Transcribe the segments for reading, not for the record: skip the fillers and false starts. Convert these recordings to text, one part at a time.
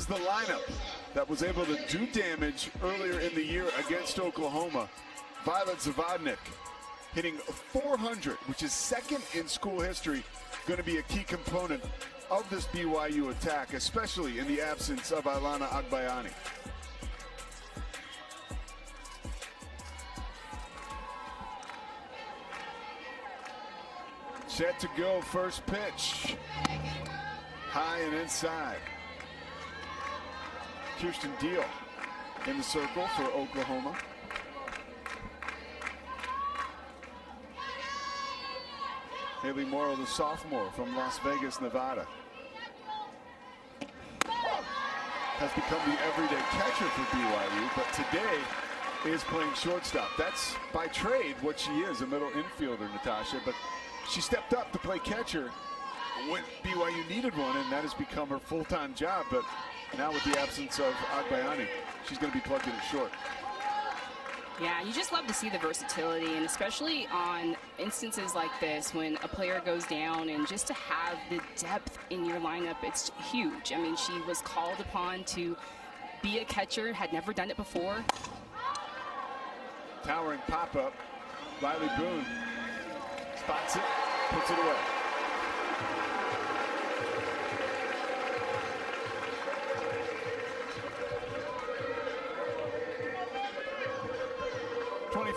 is the lineup that was able to do damage earlier in the year against Oklahoma. Violet Zavodnik hitting 400, which is second in school history, going to be a key component of this BYU attack, especially in the absence of Ailana Agbayani. Set to go, first pitch. High and inside. Kirsten Deal in the circle for Oklahoma. Haley Morrow, the sophomore from Las Vegas, Nevada, has become the everyday catcher for BYU, but today is playing shortstop. That's by trade what she is, a middle infielder, Natasha, but she stepped up to play catcher when BYU needed one, and that has become her full-time job. But now with the absence of Agbayani, she's going to be plugged in at short. Yeah, you just love to see the versatility, and especially on instances like this when a player goes down, and just to have the depth in your lineup, it's huge. I mean, she was called upon to be a catcher, had never done it before. Towering pop-up. Riley Boone spots it, puts it away.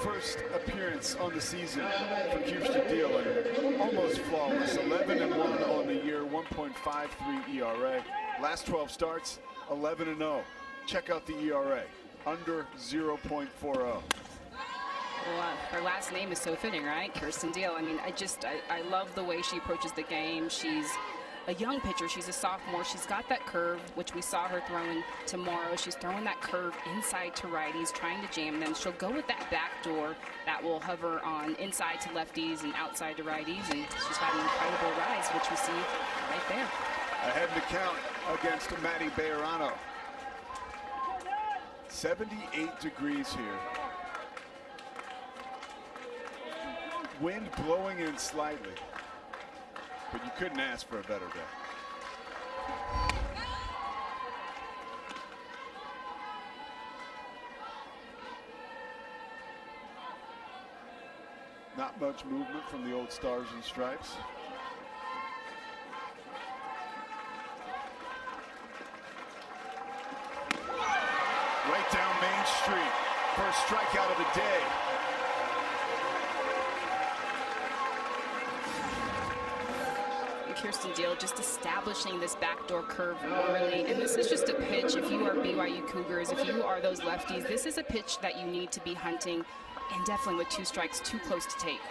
First appearance on the season for Kirsten Deal, and almost flawless. 11-1 on the year, 1.53 ERA. Last 12 starts, 11-0. Check out the ERA, under 0.40. Well, her last name is so fitting, right? Kirsten Deal. I mean, I love the way she approaches the game. She's a young pitcher. She's a sophomore. She's got that curve, which we saw her throwing tomorrow. She's throwing that curve inside to righties, trying to jam them. She'll go with that back door that will hover on inside to lefties and outside to righties, and she's had an incredible rise, which we see right there. Ahead in the count against Maddie Bejarano. 78 degrees here. Wind blowing in slightly, but you couldn't ask for a better day. Not much movement from the old Stars and Stripes. Right down Main Street. First strikeout of the day. Kirsten Deal just establishing this backdoor curve early, and this is just a pitch. If you are BYU Cougars, if you are those lefties, this is a pitch that you need to be hunting, and definitely with 2 strikes too close to take.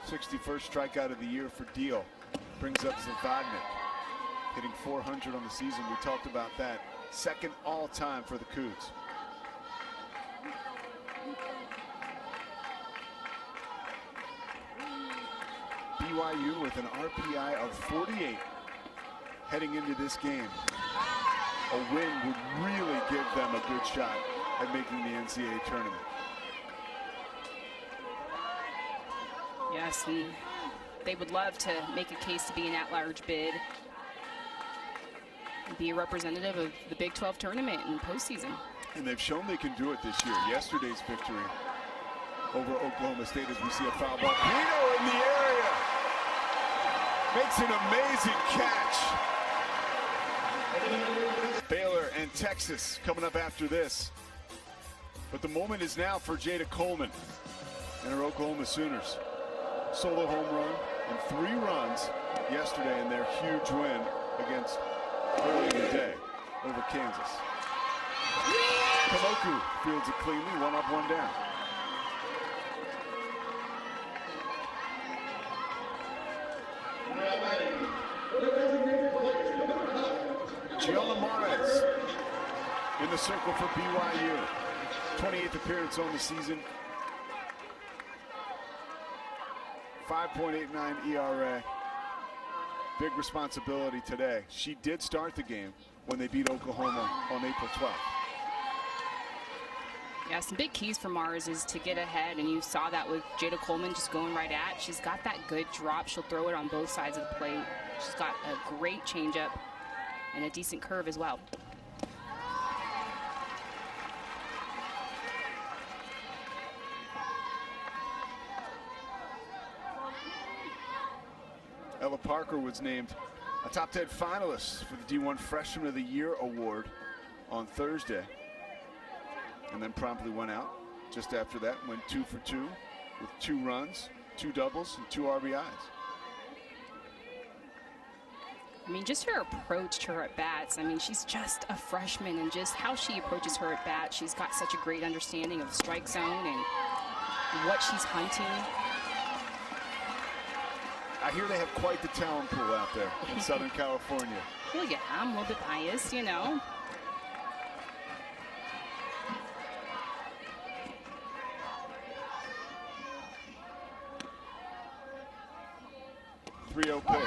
61st strikeout of the year for Deal. Brings up Zavodnik, hitting 400 on the season. We talked about that. Second all-time for the Cougs. BYU with an RPI of 48 heading into this game. A win would really give them a good shot at making the NCAA tournament. Yes, and they would love to make a case to be an at-large bid, and be a representative of the Big 12 tournament in postseason. And they've shown they can do it this year. Yesterday's victory over Oklahoma State, as we see a foul ball. Pino in the area makes an amazing catch. Baylor and Texas coming up after this. But the moment is now for Jada Coleman and her Oklahoma Sooners. Solo home run and 3 runs yesterday in their huge win against early in the day over Kansas. Kamoku fields it cleanly, 1 up, 1 down. Gianna Mares in the circle for BYU. 28th appearance on the season. 5.89 ERA. Big responsibility today. She did start the game when they beat Oklahoma on April 12th. Yeah, some big keys for Mars is to get ahead, and you saw that with Jada Coleman just going right at. She's got that good drop. She'll throw it on both sides of the plate. She's got a great changeup. and a decent curve as well. Ella Parker was named a top 10 finalist for the D1 Freshman of the Year award on Thursday, and then promptly went out just after that, went 2 for 2 with 2 runs, 2 doubles, and 2 RBIs. I mean, just her approach to her at-bats. I mean, she's just a freshman, and just how she approaches her at-bat, she's got such a great understanding of the strike zone and what she's hunting. I hear they have quite the talent pool out there in Southern California. Well, yeah, I'm a little bit biased, you know. .30 pitch.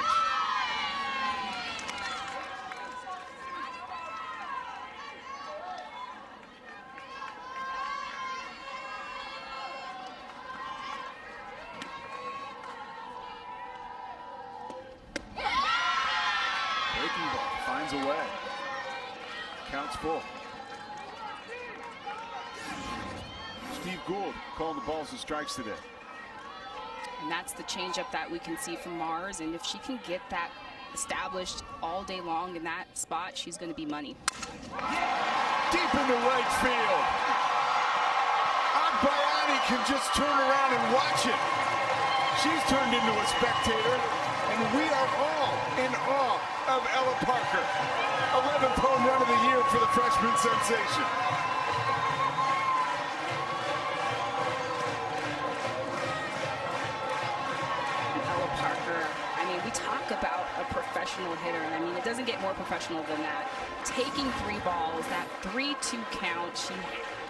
Breaking ball, finds a way. Counts full. Steve Gould calling the balls and strikes today. And that's the changeup that we can see from Mars. And if she can get that established all day long in that spot, she's going to be money. Deep into right field. Agbayani can just turn around and watch it. She's turned into a spectator, and we are all in awe of Ella Parker. 11th home run of the year for the freshman sensation. We talk about a professional hitter, and I mean, it doesn't get more professional than that. Taking 3 balls, that 3-2 count, she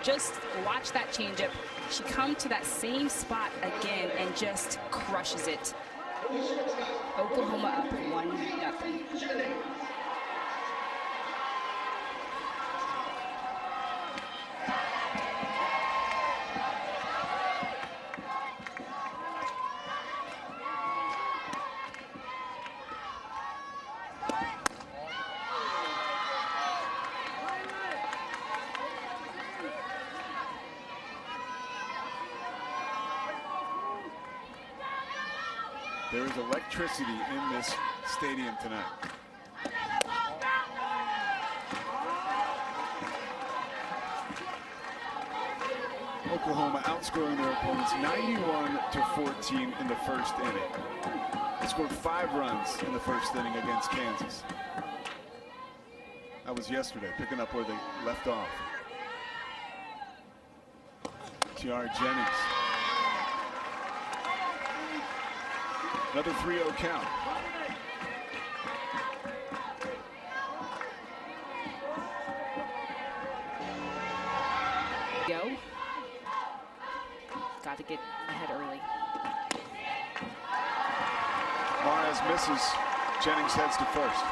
just watch that changeup. She come to that same spot again and just crushes it. Oklahoma up 1-0. There is electricity in this stadium tonight. Oklahoma outscoring their opponents 91-14 in the first inning. They scored 5 runs in the first inning against Kansas. That was yesterday, picking up where they left off. Tiara Jennings. Another 3-0 count. Go. Got to get ahead early. Mares misses. Jennings heads to first.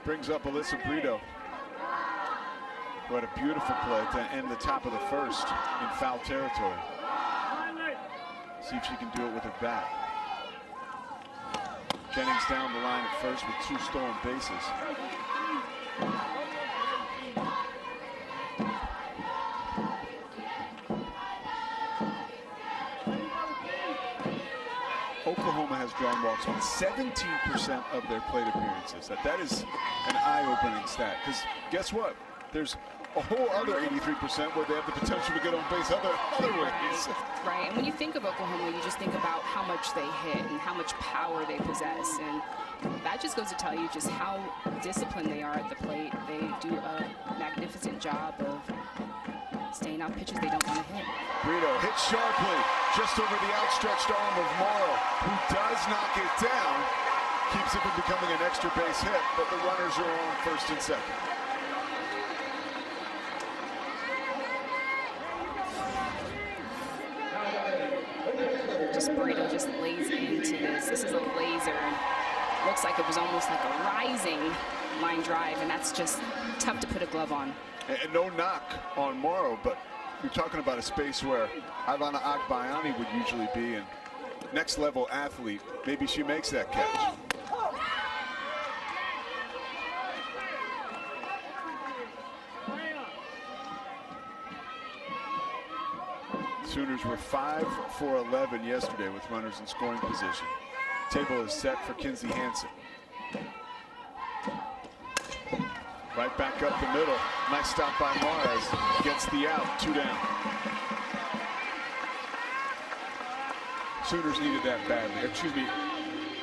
Brings up Alyssa Brito, who had a beautiful play to end the top of the first in foul territory. See if she can do it with her bat. Jennings down the line at first with 2 stolen bases. Oklahoma has drawn walks on 17% of their plate appearances. That is an eye-opening stat, because guess what? There's a whole other 83% where they have the potential to get on base other ways. Right, and when you think of Oklahoma, you just think about how much they hit and how much power they possess, and that just goes to tell you just how disciplined they are at the plate. They do a magnificent job of staying out pitches they don't want to hit. Brito hits sharply just over the outstretched arm of Morrow, who does knock it down, keeps it from becoming an extra base hit, but the runners are on first and second. Brito just lays into this. This is a laser. Looks like it was almost like a rising line drive, and that's that's just tough to put a glove on. And no knock on Morrow, but you're talking about a space where Ivana Agbayani would usually be, and next level athlete, maybe she makes that catch. Sooners were 5 for 11 yesterday with runners in scoring position. Table is set for Kinsey Hansen. Right back up the middle. Nice stop by Mars. Gets the out. 2 down. Sooners needed that badly. Excuse me,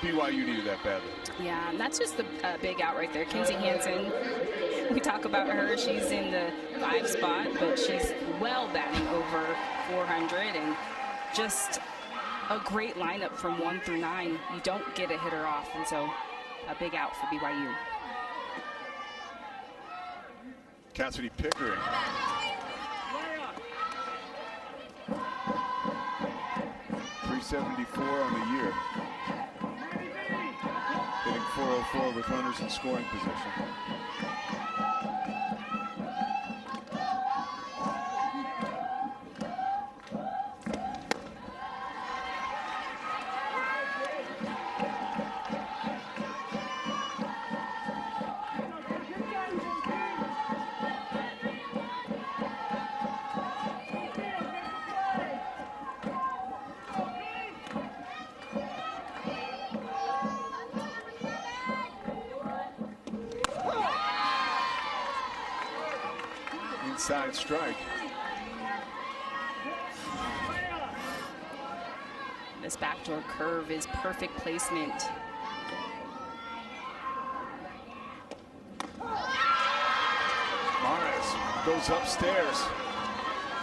BYU needed that badly. Yeah, and that's just the big out right there. Kinsey Hansen, we talk about her. She's in the 5 spot, but she's well batting over 400, and just a great lineup from 1 through 9. You don't get a hitter off, and so a big out for BYU. Cassidy Pickering. .374 on the year. Hitting .404 with runners in scoring position. Inside strike. This backdoor curve is perfect placement. Mares goes upstairs.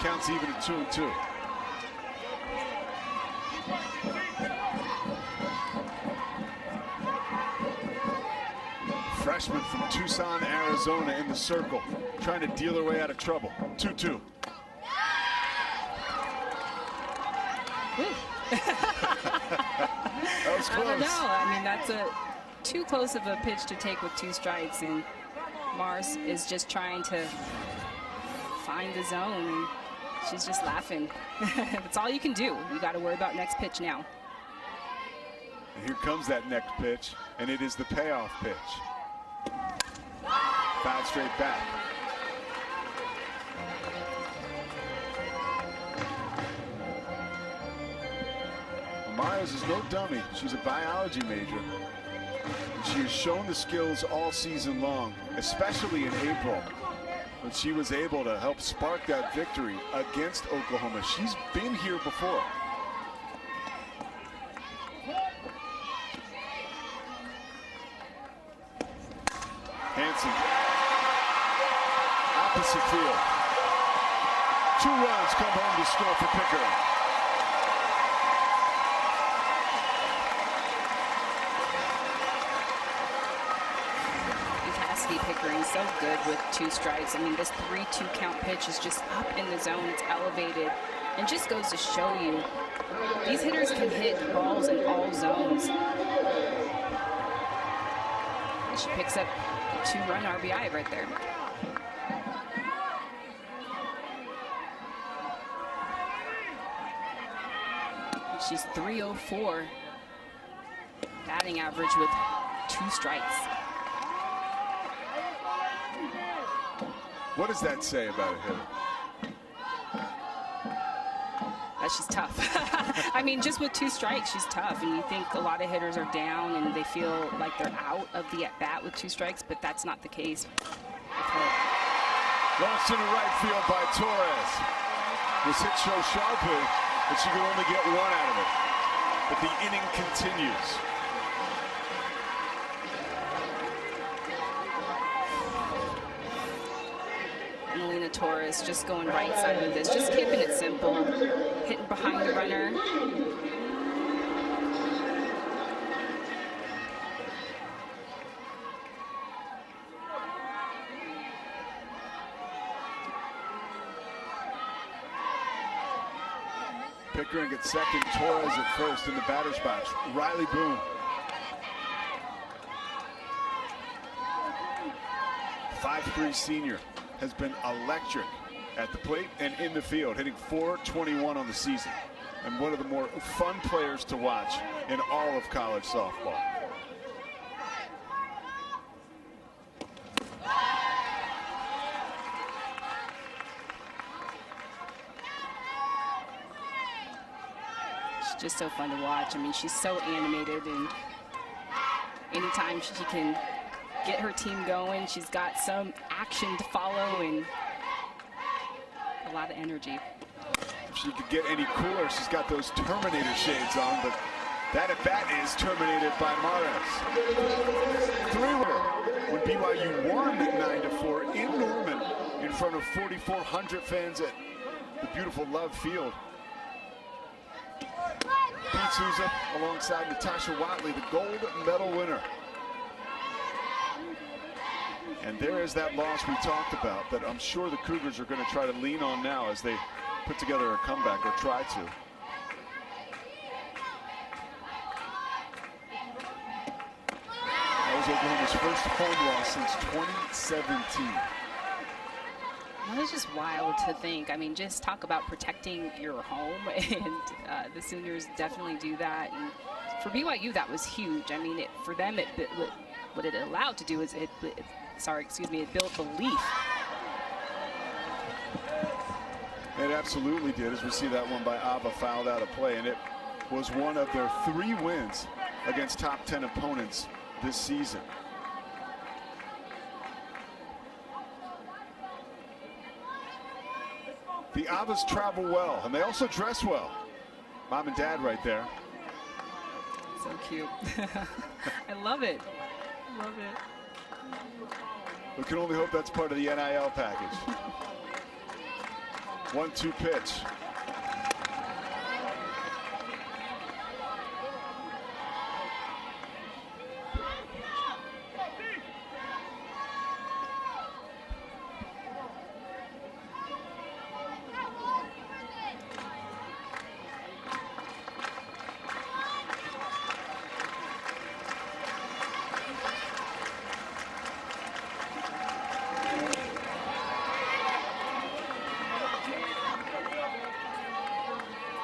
Counts even at 2-2. Freshman from Tucson, Arizona in the circle, trying to deal her way out of trouble. 2-2. That was close. I don't know. I mean, that's too close of a pitch to take with 2 strikes, and Mars is just trying to find the zone, and she's just laughing. That's all you can do. You got to worry about next pitch now. And here comes that next pitch, and it is the payoff pitch. Foul straight back. Myers is no dummy. She's a biology major. And she has shown the skills all season long, especially in April, when she was able to help spark that victory against Oklahoma. She's been here before. Hansen. Opposite field. 2 runs come home to score for Pickering. Cassidy Pickering so good with 2 strikes. I mean, this 3-2 count pitch is just up in the zone. It's elevated, and just goes to show you these hitters can hit balls in all zones. And she picks up a 2-run RBI right there. She's .304 batting average with 2 strikes. What does that say about a hitter? That she's tough. I mean, just with 2 strikes, she's tough. And you think a lot of hitters are down and they feel like they're out of the at-bat with 2 strikes, but that's not the case with her. Launched into right field by Torres. Was hit so sharply that she could only get 1 out of it. But the inning continues. Melina Torres just going right side of this, just keeping it simple, hitting behind the runner. Pickering at second, Torres at first in the batter's box. Riley Boone. 5'3" senior, has been electric at the plate and in the field, hitting .421 on the season, and one of the more fun players to watch in all of college softball. She's just so fun to watch. I mean, she's so animated, and anytime she can get her team going, she's got some action to follow and a lot of energy. If she could get any cooler, she's got those Terminator shades on, but that at bat is terminated by Mares. Three-run when BYU won 9-4 in Norman in front of 4,400 fans at the beautiful Love Field. Pete Souza alongside Natasha Watley, the gold medal winner. And there is that loss we talked about that I'm sure the Cougars are going to try to lean on now as they put together a comeback, or try to. That was Oklahoma's first home loss since 2017. That is just wild to think. I mean, just talk about protecting your home, and the Sooners definitely do that. And for BYU, that was huge. I mean, for them, what it allowed to do is it built belief. It absolutely did, as we see that one by Ava fouled out of play, and it was one of their 3 wins against top 10 opponents this season. The Avas travel well, and they also dress well. Mom and Dad right there. So cute. I love it. Love it. We can only hope that's part of the NIL package. 1-2 pitch.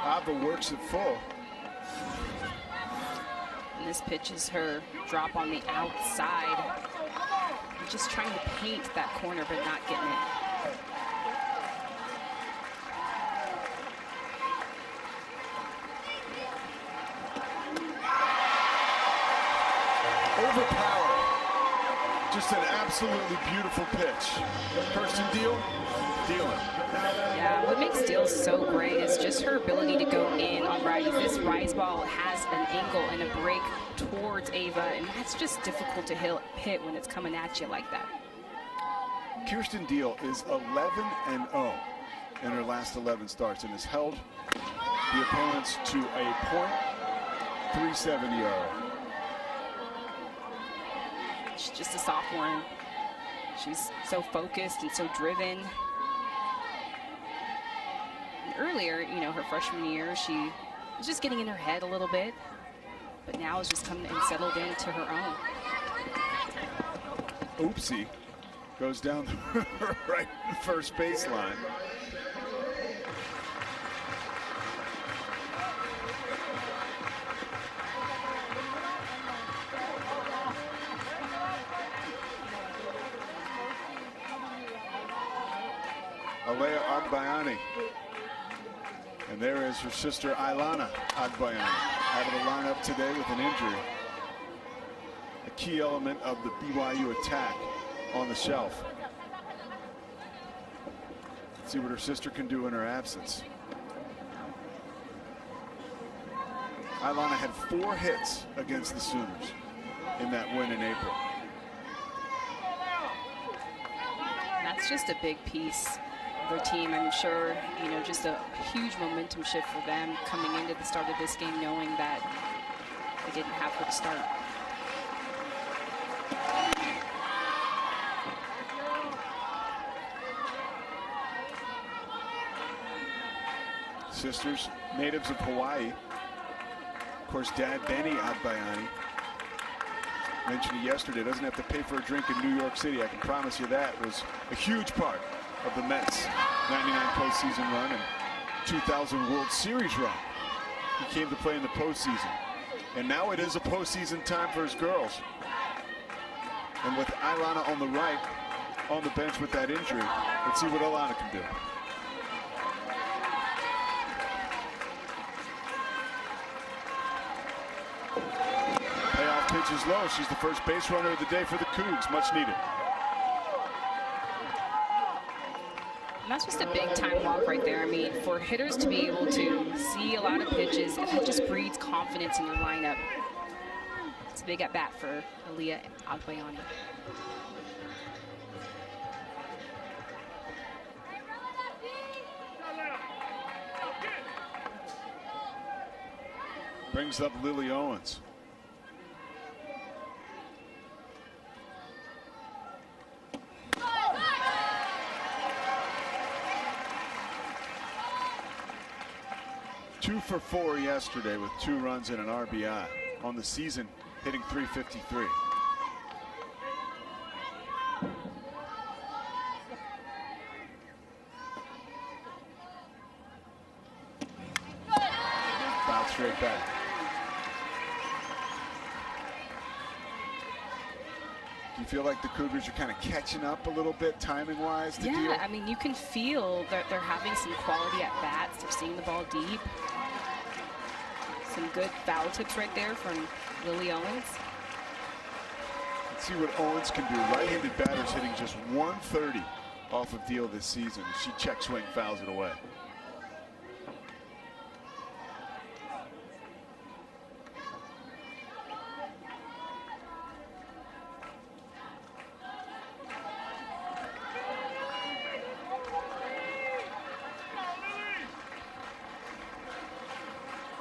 Ava works it full. And this pitch is her drop on the outside. Just trying to paint that corner, but not getting it. Overpowered. Just an absolutely beautiful pitch. Kirsten Deal, dealing. Yeah, what makes Deal so great is just her ability to go in on righties. This rise ball has an angle and a break towards Ava, and that's just difficult to hit when it's coming at you like that. Kirsten Deal is 11-0 in her last 11 starts and has held the opponents to a .370 ERA. She's just a sophomore, and she's so focused and so driven. And earlier, you know, her freshman year, she was just getting in her head a little bit, but now is just coming and settled into her own. Oopsie. Goes down the right first baseline. Alea Agbayani. And there is her sister Ilana Agbayani out of the lineup today with an injury. A key element of the BYU attack on the shelf. Let's see what her sister can do in her absence. Ilana had 4 hits against the Sooners in that win in April. That's just a big piece of their team. I'm sure, you know, just a huge momentum shift for them coming into the start of this game, knowing that they didn't have her to start. Sisters, natives of Hawaii. Of course, Dad Benny Agbayani Mentioned it yesterday, doesn't have to pay for a drink in New York City. I can promise you that was a huge part of the Mets' 99 postseason run and 2000 World Series run. He came to play in the postseason. And now it is a postseason time for his girls. And with Ilana on the right, on the bench with that injury, let's see what Ilana can do. Payoff pitch is low. She's the first base runner of the day for the Cougs. Much needed. And that's just a big time walk right there. I mean, for hitters to be able to see a lot of pitches, that just breeds confidence in your lineup. It's a big at bat for Aaliyah Agbayani. Brings up Lily Owens. Two for 4 yesterday with 2 runs and an RBI. On the season, hitting .353. Foul straight back. Do you feel like the Cougars are kind of catching up a little bit timing-wise? Yeah, I mean, you can feel that they're having some quality at bats. They're seeing the ball deep. Some good foul tips right there from Lily Owens. Let's see what Owens can do. Right-handed batters hitting just 130 off of Deal this season. She check swing fouls it away.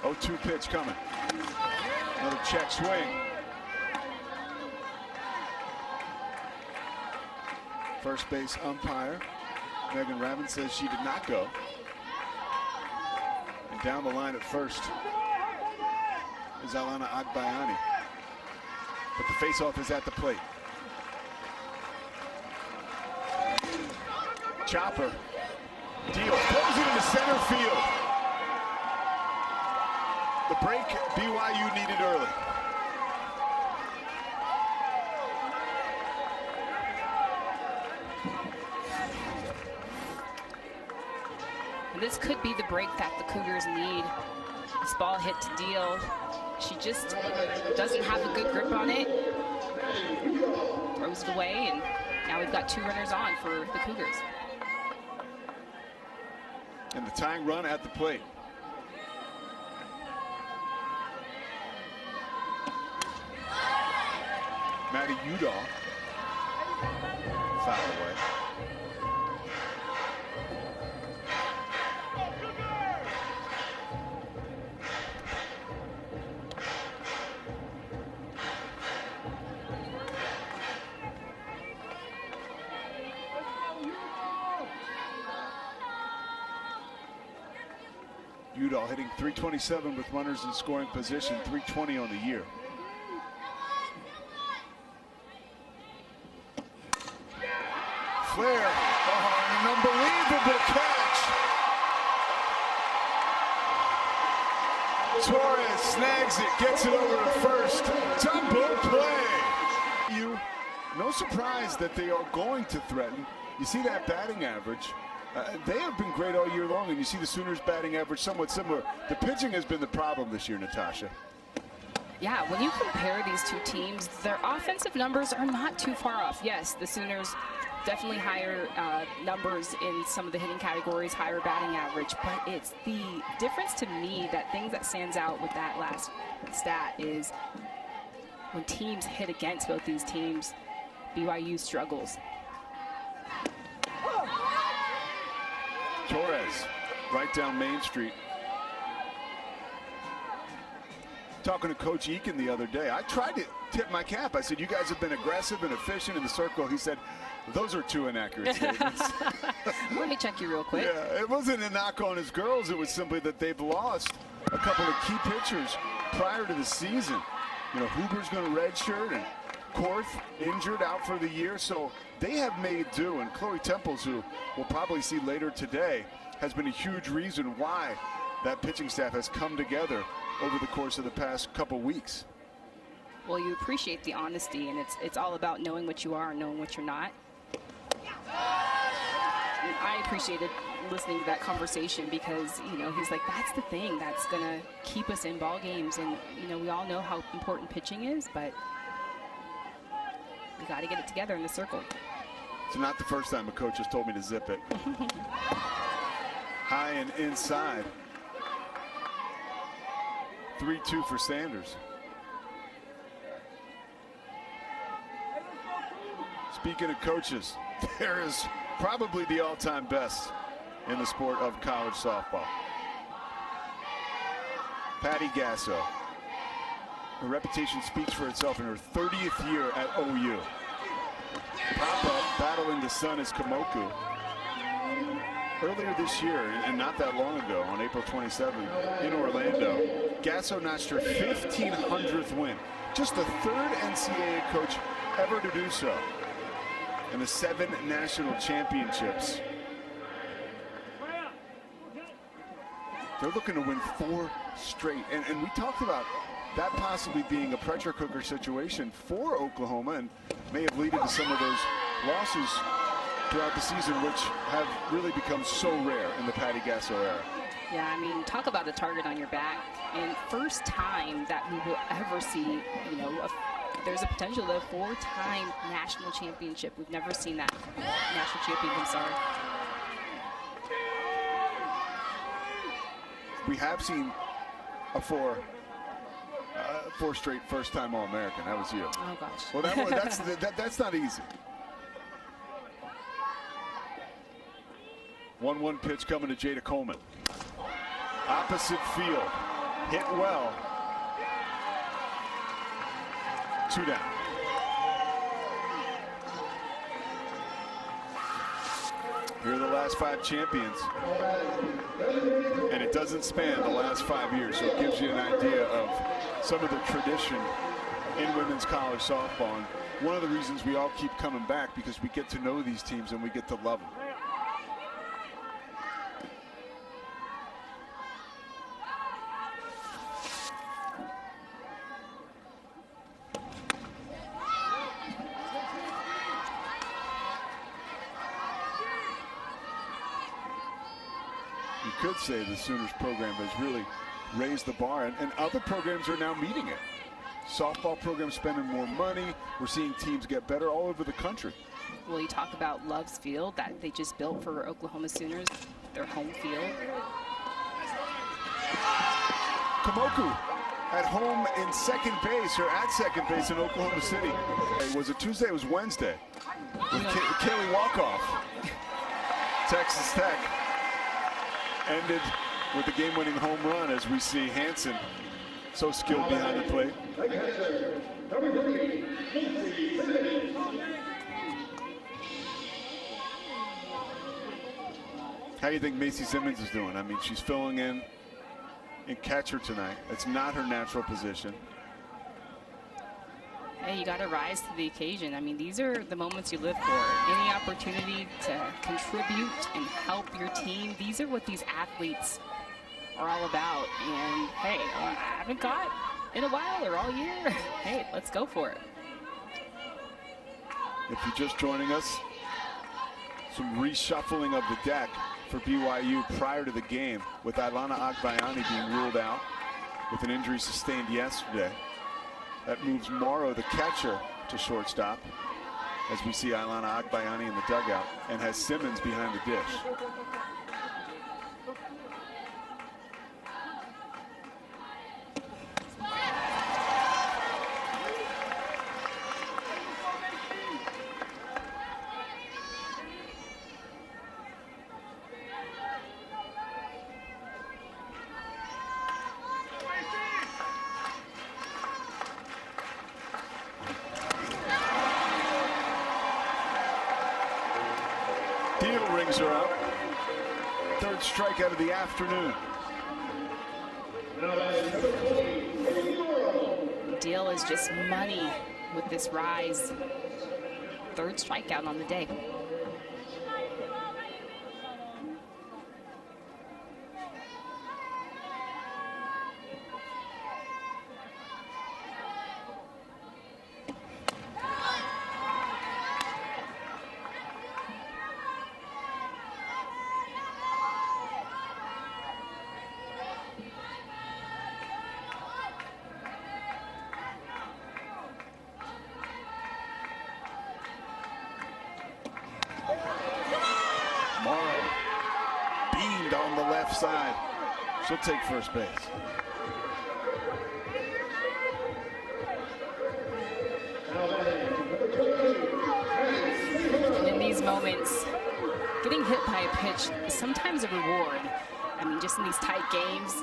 Oh, 2 pitch coming. Another check swing. First base umpire Megan Ravin says she did not go. And down the line at first is Ilana Agbayani. But the faceoff is at the plate. Chopper. Deal. Throws it into center field. The break BYU needed early. And this could be the break that the Cougars need. This ball hit to Deal. She just doesn't have a good grip on it. Throws it away, and now we've got 2 runners on for the Cougars. And the tying run at the plate. Maddie Udall. Foul away. Udall hitting .327 with runners in scoring position, .320 on the year. Flair, an unbelievable catch. Torres snags it, gets it over to first. Double play. No surprise that they are going to threaten. You see that batting average. They have been great all year long, and you see the Sooners' batting average somewhat similar. The pitching has been the problem this year, Natasha. Yeah, when you compare these 2 teams, their offensive numbers are not too far off. Yes, the Sooners definitely higher numbers in some of the hitting categories, higher batting average, but it's the difference to me, that thing that stands out with that last stat is when teams hit against both these teams, BYU struggles. Torres, right down Main Street. Talking to Coach Eakin the other day, I tried to tip my cap. I said, you guys have been aggressive and efficient in the circle. He said, those are 2 inaccurate statements. Let me check you real quick. Yeah, it wasn't a knock on his girls. It was simply that they've lost a couple of key pitchers prior to the season. You know, Huber's going to redshirt, and Korth injured out for the year, so they have made do. And Chloe Temples, who we'll probably see later today, has been a huge reason why that pitching staff has come together over the course of the past couple weeks. Well, you appreciate the honesty, and it's all about knowing what you are and knowing what you're not. And I appreciated listening to that conversation because, you know, he's like, that's the thing that's going to keep us in ball games. And, you know, we all know how important pitching is, but we got to get it together in the circle. It's not the first time a coach has told me to zip it. High and inside. 3-2 for Sanders. Speaking of coaches, there is probably the all-time best in the sport of college softball. Patty Gasso. Her reputation speaks for itself in her 30th year at OU. Papa battling the sun is Komoku. Earlier this year, and not that long ago, on April 27th in Orlando, Gasso notched her 1,500th win. Just the third NCAA coach ever to do so. And the 7 national championships. They're looking to win 4 straight. And we talked about that possibly being a pressure cooker situation for Oklahoma and may have led to some of those losses throughout the season, which have really become so rare in the Patty Gasso era. Yeah, I mean, talk about a target on your back. And first time that we will ever see, you know, there's a potential of a 4-time national championship. We've never seen that. National champion, I'm sorry. We have seen a 4 straight first-time All-American. That was you. Oh, gosh. Well, that's not easy. 1-1 pitch coming to Jada Coleman. Opposite field. Hit well. 2 down. Here are the last 5 champions. And it doesn't span the last 5 years, so it gives you an idea of some of the tradition in women's college softball. And one of the reasons we all keep coming back, because we get to know these teams and we get to love them. Could say the Sooners program has really raised the bar, and other programs are now meeting it. Softball programs spending more money. We're seeing teams get better all over the country. Well, you talk about Love's Field that they just built for Oklahoma Sooners, their home field. Komoku at home in second base, or at second base in Oklahoma City. Was it Tuesday? It was Wednesday. With Kaylee Walkoff. Texas Tech ended with the game-winning home run, as we see Hansen so skilled behind the plate. How do you think Macy Simmons is doing? I mean, she's filling in catcher tonight. It's not her natural position. Hey, you got to rise to the occasion. I mean, these are the moments you live for. Any opportunity to contribute and help your team. These are what these athletes are all about. And hey, I haven't got in a while or all year. Hey, let's go for it. If you're just joining us, some reshuffling of the deck for BYU prior to the game, with Ailana Agbayani being ruled out with an injury sustained yesterday. That moves Morrow, the catcher, to shortstop, as we see Ailana Agbayani in the dugout, and has Simmons behind the dish. Deal rings her out. Third strikeout of the afternoon. Deal is just money with this rise. Third strikeout on the day. On the left side. She'll take first base. And in these moments, getting hit by a pitch is sometimes a reward. I mean, just in these tight games,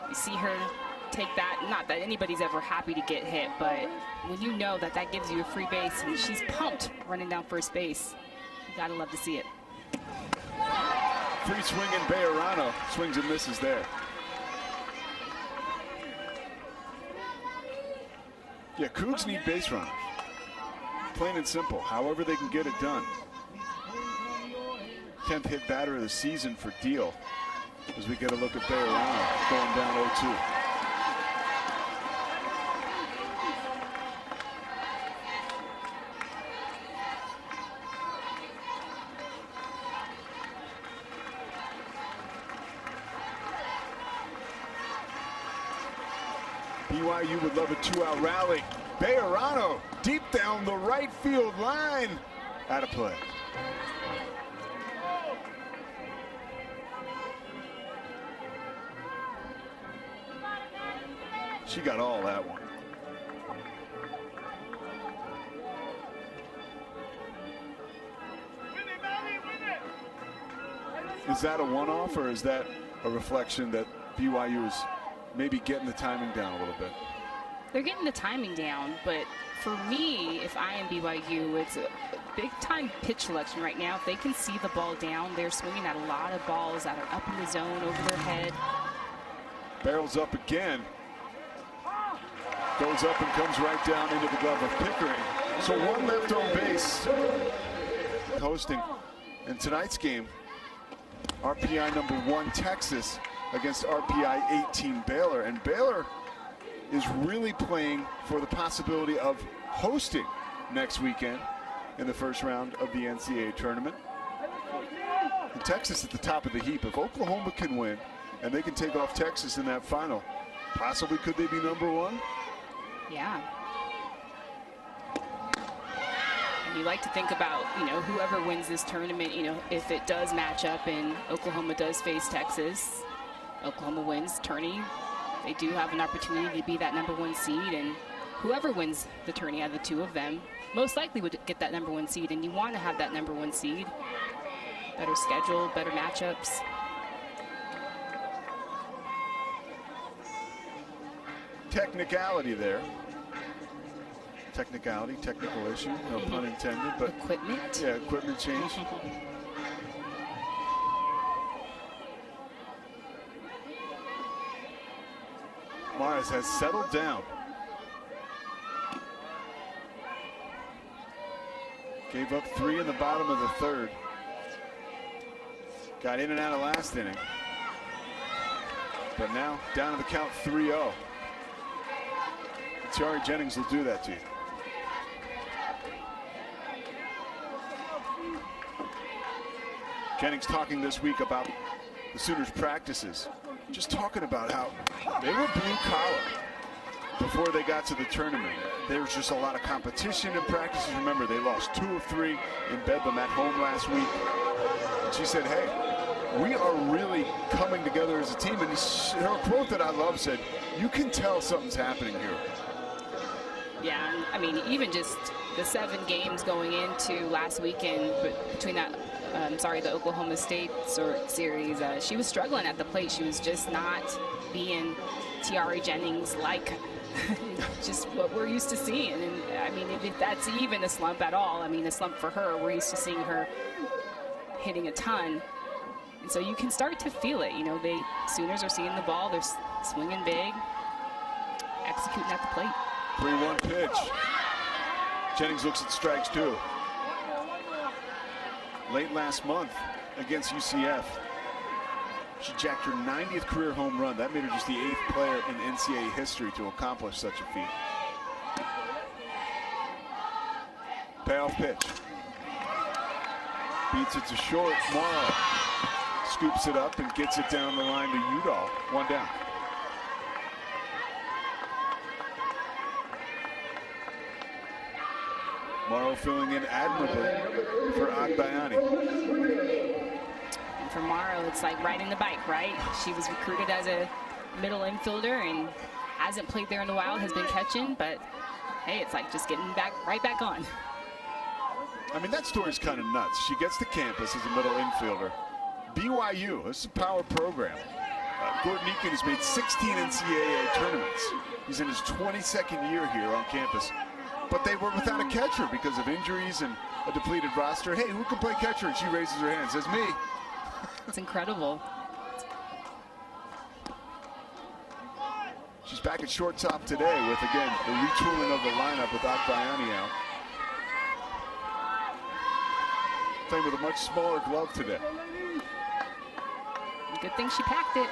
you see her take that. Not that anybody's ever happy to get hit, but when you know that that gives you a free base and she's pumped running down first base, you gotta love to see it. Free swing in Bejarano. Swings and misses there. Yeah, Cougs need base runners. Plain and simple. However they can get it done. 10th hit batter of the season for Deal. As we get a look at Bejarano going down 0-2. BYU would love a 2-out rally. Bejarano deep down the right field line. Out of play. She got all that one. Is that a one-off, or is that a reflection that BYU is maybe getting the timing down a little bit? They're getting the timing down, but for me, if I am BYU, it's a big-time pitch selection right now. If they can see the ball down, they're swinging at a lot of balls that are up in the zone over their head. Barrels up again. Goes up and comes right down into the glove of Pickering. So one left on base. Hosting in tonight's game, RPI number 1 Texas against RPI 18 Baylor. And Baylor is really playing for the possibility of hosting next weekend in the first round of the NCAA tournament. And Texas at the top of the heap. If Oklahoma can win and they can take off Texas in that final, possibly could they be number 1? Yeah. And you like to think about, you know, whoever wins this tournament, you know, if it does match up and Oklahoma does face Texas, Oklahoma wins tourney, they do have an opportunity to be that number 1 seed, and whoever wins the tourney out of the two of them most likely would get that number 1 seed, and you want to have that number 1 seed. Better schedule, better matchups. Technicality there. Technicality, technical issue, no pun intended, but equipment. Yeah, equipment change. Mars has settled down. Gave up 3 in the bottom of the 3rd. Got in and out of last inning. But now down to the count 3-0. Tiari Jennings will do that to you. Jennings talking this week about the Sooners' practices. Just talking about how they were blue collar before they got to the tournament. There was just a lot of competition in practices. Remember, they lost 2 of 3 in Bedlam at home last week. And she said, hey, we are really coming together as a team. And her quote that I love said, you can tell something's happening here. Yeah, I mean, even just the 7 games going into last weekend between that, the Oklahoma State series, she was struggling at the plate. She was just not being Tiari Jennings like just what we're used to seeing. And I mean, if that's even a slump at all, I mean, a slump for her, we're used to seeing her hitting a ton. And so you can start to feel it. You know, Sooners are seeing the ball, they're swinging big, executing at the plate. 3-1 pitch. Jennings looks at strikes too. Late last month against UCF, she jacked her 90th career home run. That made her just the 8th player in NCAA history to accomplish such a feat. Payoff pitch. Beats it to short. Morrow scoops it up and gets it down the line to Udall. 1 down. Morrow filling in admirably for Agbayani. And for Morrow, it's like riding the bike, right? She was recruited as a middle infielder and hasn't played there in a while, has been catching, but hey, it's like just getting right back on. I mean, that story's kind of nuts. She gets to campus as a middle infielder. BYU, this is a power program. Gordon Eakin has made 16 NCAA tournaments. He's in his 22nd year here on campus. But they were without a catcher because of injuries and a depleted roster. Hey, who can play catcher? And she raises her hand and says, me. It's incredible. She's back at shortstop today with, again, the retooling of the lineup with Agbayani out. Playing with a much smaller glove today. Good thing she packed it.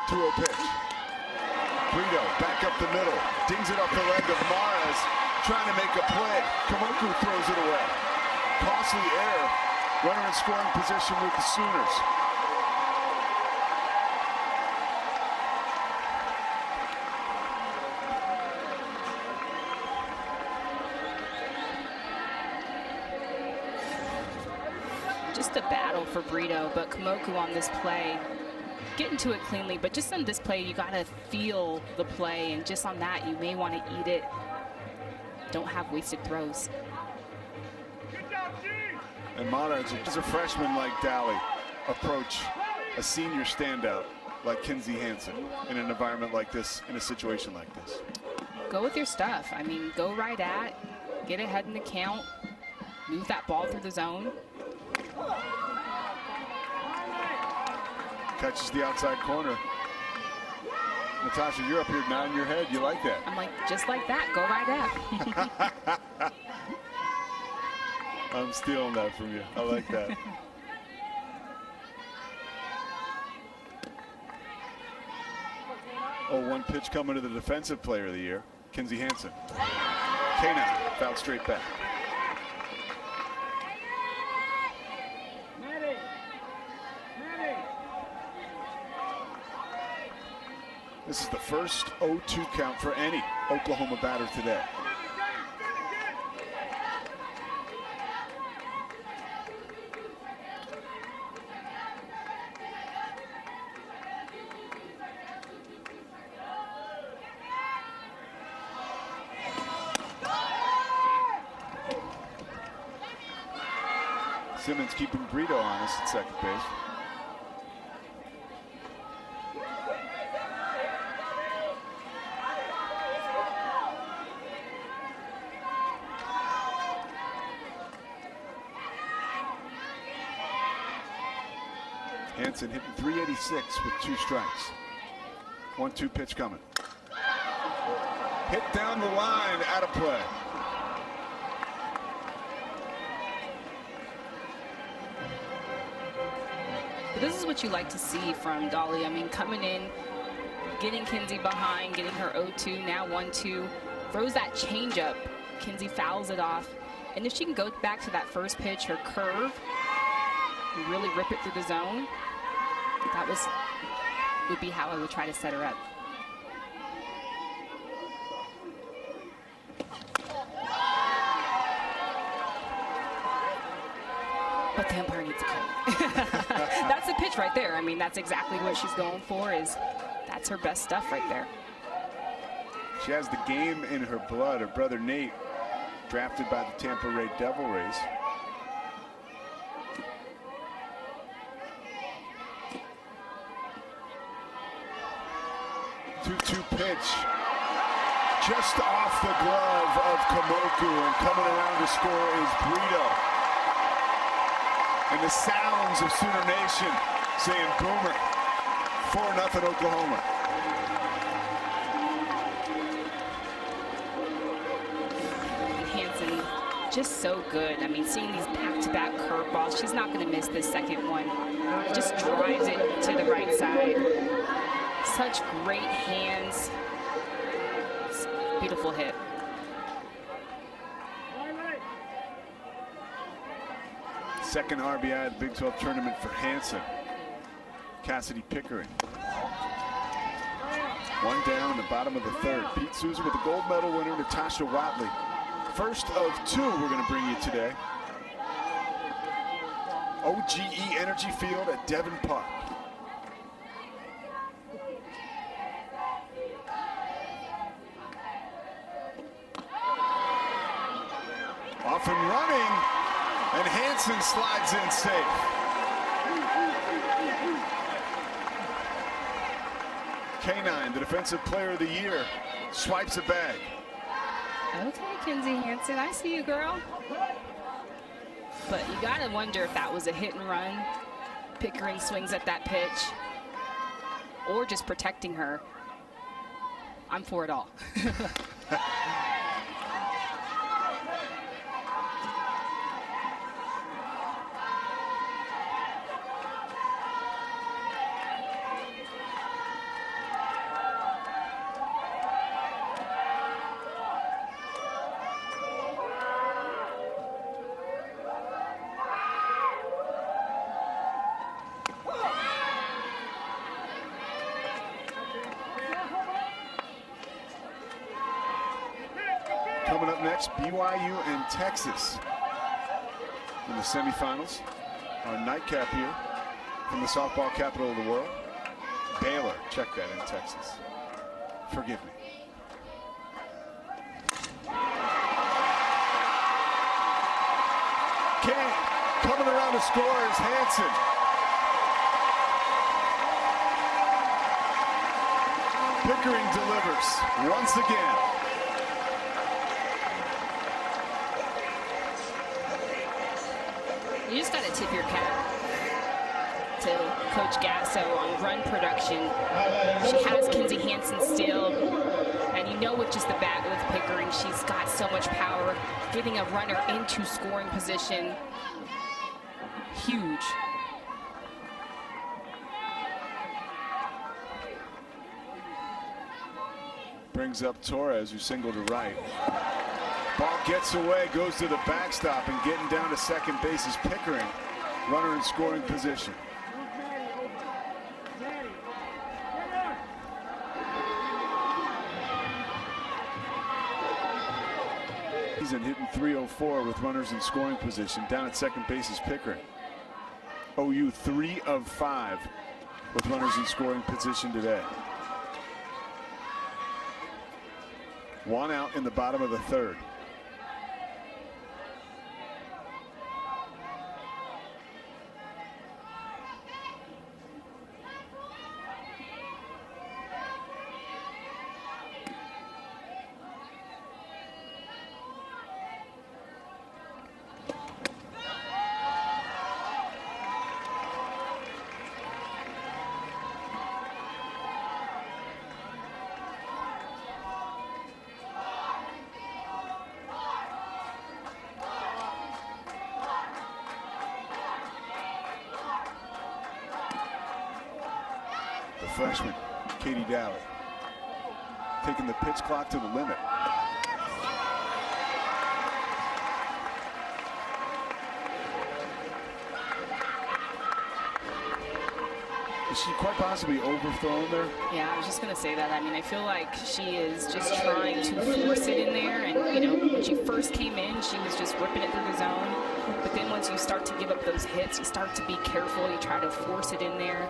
2-0 pitch. Brito back up the middle. Dings it up the leg of Maras. Trying to make a play. Kamoku throws it away. Costly error. Runner in scoring position with the Sooners. Just a battle for Brito, but Kamoku on this play, getting to it cleanly, but just on this play, you gotta feel the play, and just on that, you may want to eat it. Don't have wasted throws. And Mara, as a freshman like Dally, approach a senior standout like Kinsey Hansen in an environment like this, in a situation like this? Go with your stuff. I mean, go right at, get ahead in the count, move that ball through the zone. Catches the outside corner. Natasha, you're up here nodding your head. You like that? I'm like, just like that, go right at. I'm stealing that from you. I like that. Oh, 1 pitch coming to the defensive player of the year, Kinsey Hansen. K9 fouled straight back. This is the first 0-2 count for any Oklahoma batter today. Simmons keeping Brito honest at second base. Hansen hitting 386 with 2 strikes. 1-2 pitch coming. Hit down the line, out of play. But this is what you like to see from Dolly. I mean, coming in, getting Kinsey behind, getting her 0-2, now 1-2, throws that changeup. Kinsey fouls it off. And if she can go back to that first pitch, her curve, and really rip it through the zone, that would be how I would try to set her up. But the umpire needs a call. That's the pitch right there. I mean, that's exactly what she's going for. That's her best stuff right there. She has the game in her blood. Her brother Nate, drafted by the Tampa Ray Devil Rays. Two pitch, just off the glove of Kamoku, and coming around to score is Brito. And the sounds of Sooner Nation saying boomer. 4-0 Oklahoma. just so good. I mean, seeing these back-to-back curveballs, she's not going to miss this second one. Just drives it to the right side. Such great hands. Beautiful hit. Second RBI at the Big 12 tournament for Hansen. Cassidy Pickering. One down in the bottom of the third. Pete Souza with the gold medal winner, Natasha Watley. First of two we're going to bring you today. OGE Energy Field at Devon Park. Off and running, and Hansen slides in safe. K9, the Defensive Player of the Year, swipes a bag. Okay, Kenzie Hansen, I see you, girl. But you gotta wonder if that was a hit and run. Pickering swings at that pitch, or just protecting her. I'm for it all. Coming up next, BYU and Texas in the semifinals. Our nightcap here from the softball capital of the world. Baylor, check that, in Texas. Forgive me. Coming around to score is Hansen. Pickering delivers once again. You just got to tip your cap to Coach Gasso on run production. She has Kenzie Hansen still, and you know with just the bat with Pickering, she's got so much power. Getting a runner into scoring position, huge. Brings up Torres, who singled to right. Ball gets away, goes to the backstop, and getting down to second base is Pickering. Runner in scoring position. He's hitting .304 with runners in scoring position. Down at second base is Pickering. OU 3 of 5 with runners in scoring position today. One out in the bottom of the third. The freshman, Katie Dowley, taking the pitch clock to the limit. Is she quite possibly overthrown there? Yeah, I was just going to say that. I mean, I feel like she is just trying to force it in there. And, you know, when she first came in, she was just ripping it through the zone. But then once you start to give up those hits, you start to be careful. You try to force it in there,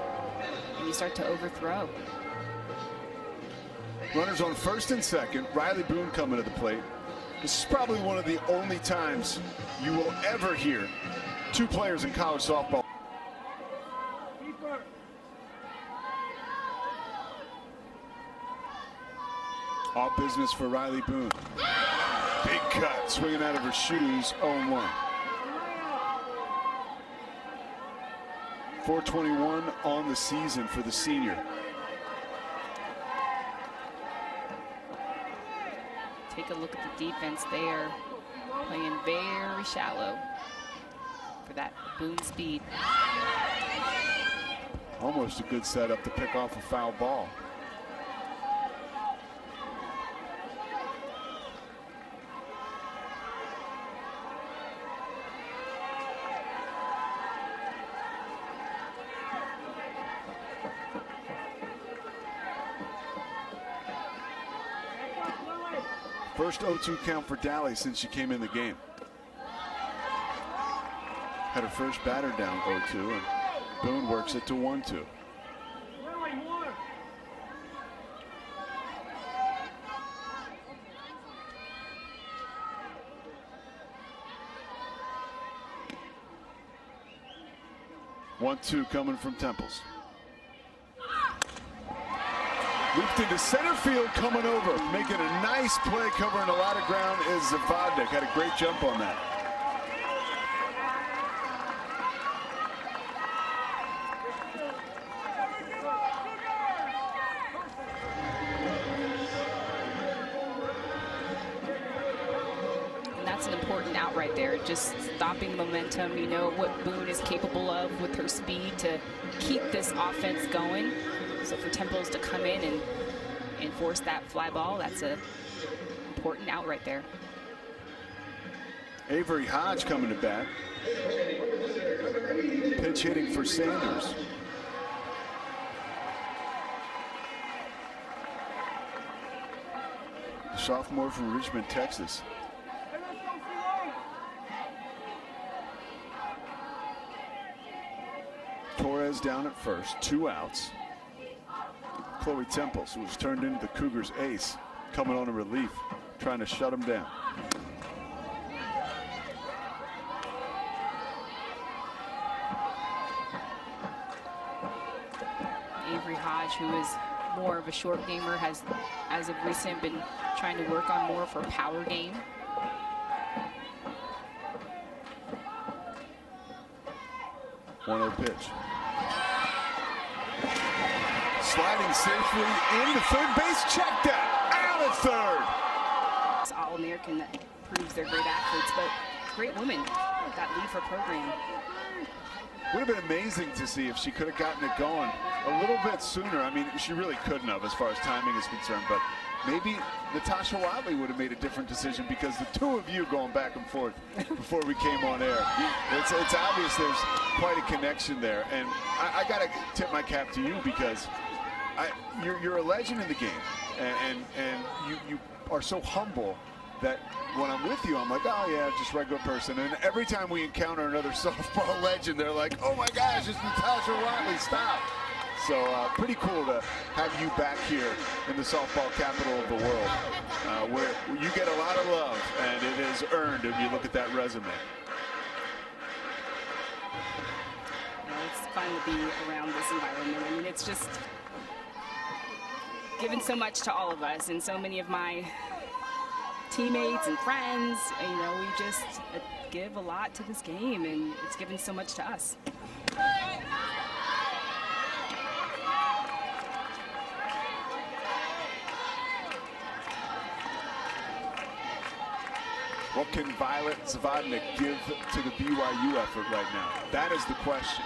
and you start to overthrow. Runners on first and second. Riley Boone coming to the plate. This is probably one of the only times you will ever hear two players in college softball. All business for Riley Boone. Big cut, swinging out of her shoes, 0-1. 421 on the season for the senior. Take a look at the defense there. Playing very shallow for that Boone speed. Almost a good setup to pick off a foul ball. First 0-2 count for Daly since she came in the game. Had her first batter down 0-2, and Boone works it to 1-2. One-two coming from Temples. Looped into center field, coming over, making a nice play, covering a lot of ground is Zavodnik. Had a great jump on that. And that's an important out right there, just stopping the momentum. You know what Boone is capable of with her speed to keep this offense going. So for Temples to come in and force that fly ball, that's an important out right there. Avery Hodge coming to bat. Pitch hitting for Sanders. The sophomore from Richmond, Texas. Torres down at first, 2 outs. Chloe Temples, who was turned into the Cougars' ace, coming on a relief, trying to shut him down. Avery Hodge, who is more of a short gamer, has, as of recent, been trying to work on more of her power game. One-oh pitch. Sliding safely into third base, checked that, out at third. It's All-American that proves they're great athletes, but great women that lead her program. Would have been amazing to see if she could have gotten it going a little bit sooner. I mean, she really couldn't have as far as timing is concerned, but maybe Natasha Wiley would have made a different decision, because the two of you going back and forth before we came on air, it's obvious there's quite a connection there. And I got to tip my cap to you, because you're a legend in the game, and you are so humble that when I'm with you, I'm like, oh yeah, just regular person. And every time we encounter another softball legend, they're like, oh my gosh, it's Natasha Wiley, stop. So pretty cool to have you back here in the softball capital of the world, where you get a lot of love, and it is earned if you look at that resume. It's fun to be around this environment. I mean, it's just given so much to all of us, and so many of my teammates and friends, you know, we just give a lot to this game, and it's given so much to us. What can Violet Zavodnik give to the BYU effort right now? That is the question.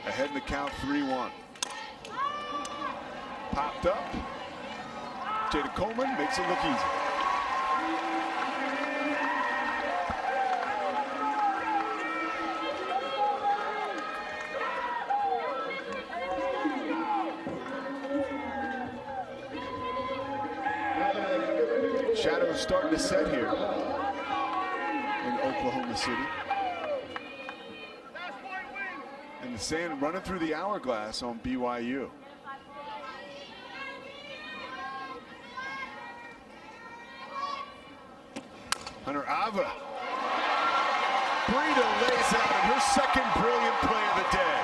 Ahead in the count, 3-1. Popped up. Jada Coleman makes it look easy. Shadows starting to set here in Oklahoma City. And the sand running through the hourglass on BYU. Hunter Ava. Brita lays out in her second brilliant play of the day.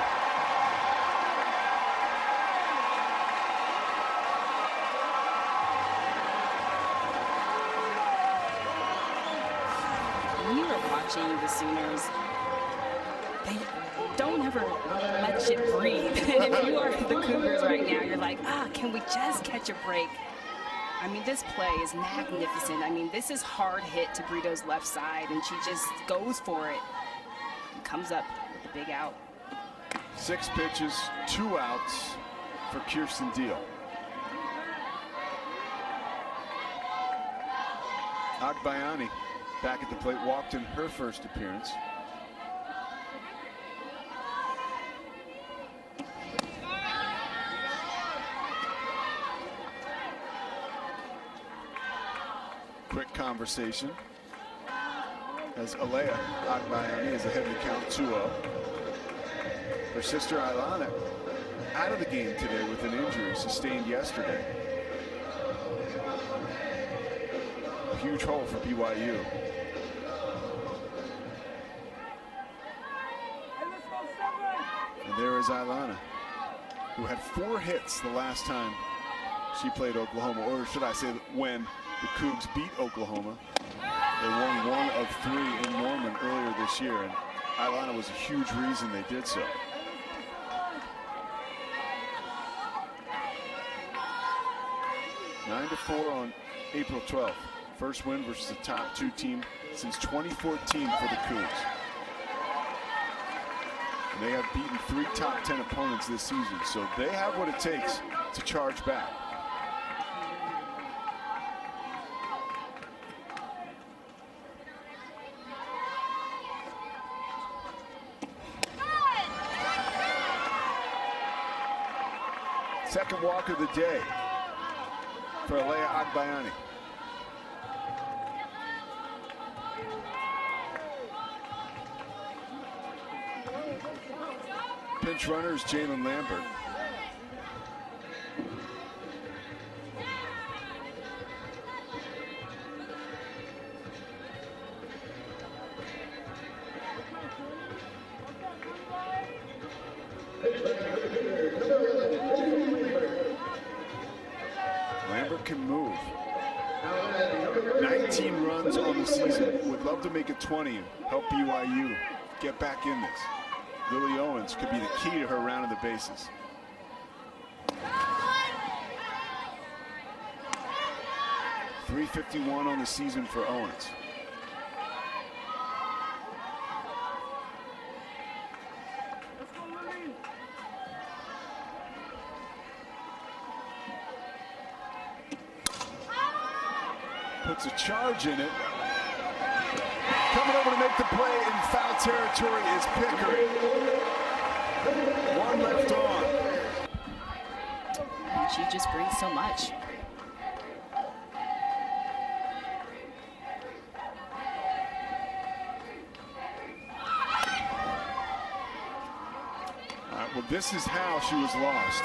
When you are watching the Sooners, they don't ever let you breathe. And if you are the Cougars right now, you're like, can we just catch a break? I mean, this play is magnificent. I mean, this is hard hit to Brito's left side, and she just goes for it and comes up with a big out. 6 pitches, 2 outs for Kirsten Deal. Agbayani back at the plate, walked in her first appearance. Quick conversation as Alea Agbayani is ahead of the count 2-0. Her sister Ilana out of the game today with an injury sustained yesterday. A huge hole for BYU. And there is Ilana, who had 4 hits the last time she played Oklahoma, or should I say when the Cougs beat Oklahoma. They won 1 of 3 in Norman earlier this year, and Ilana was a huge reason they did so. Nine to 4 on April 12th. First win versus the top 2 team since 2014 for the Cougs. And they have beaten 3 top 10 opponents this season, so they have what it takes to charge back. Second walk of the day for Alea Agbayani. Pinch runner is Jalen Lambert. Lambert can move. 19 runs on the season. Would love to make it 20 and help BYU get back in this. Lily Owens could be the key to her round of the bases. .351 on the season for Owens. Puts a charge in it. Coming over to make the play in foul territory is Pickering. 1 left on. And she just brings so much. All right, well, this is how she was lost.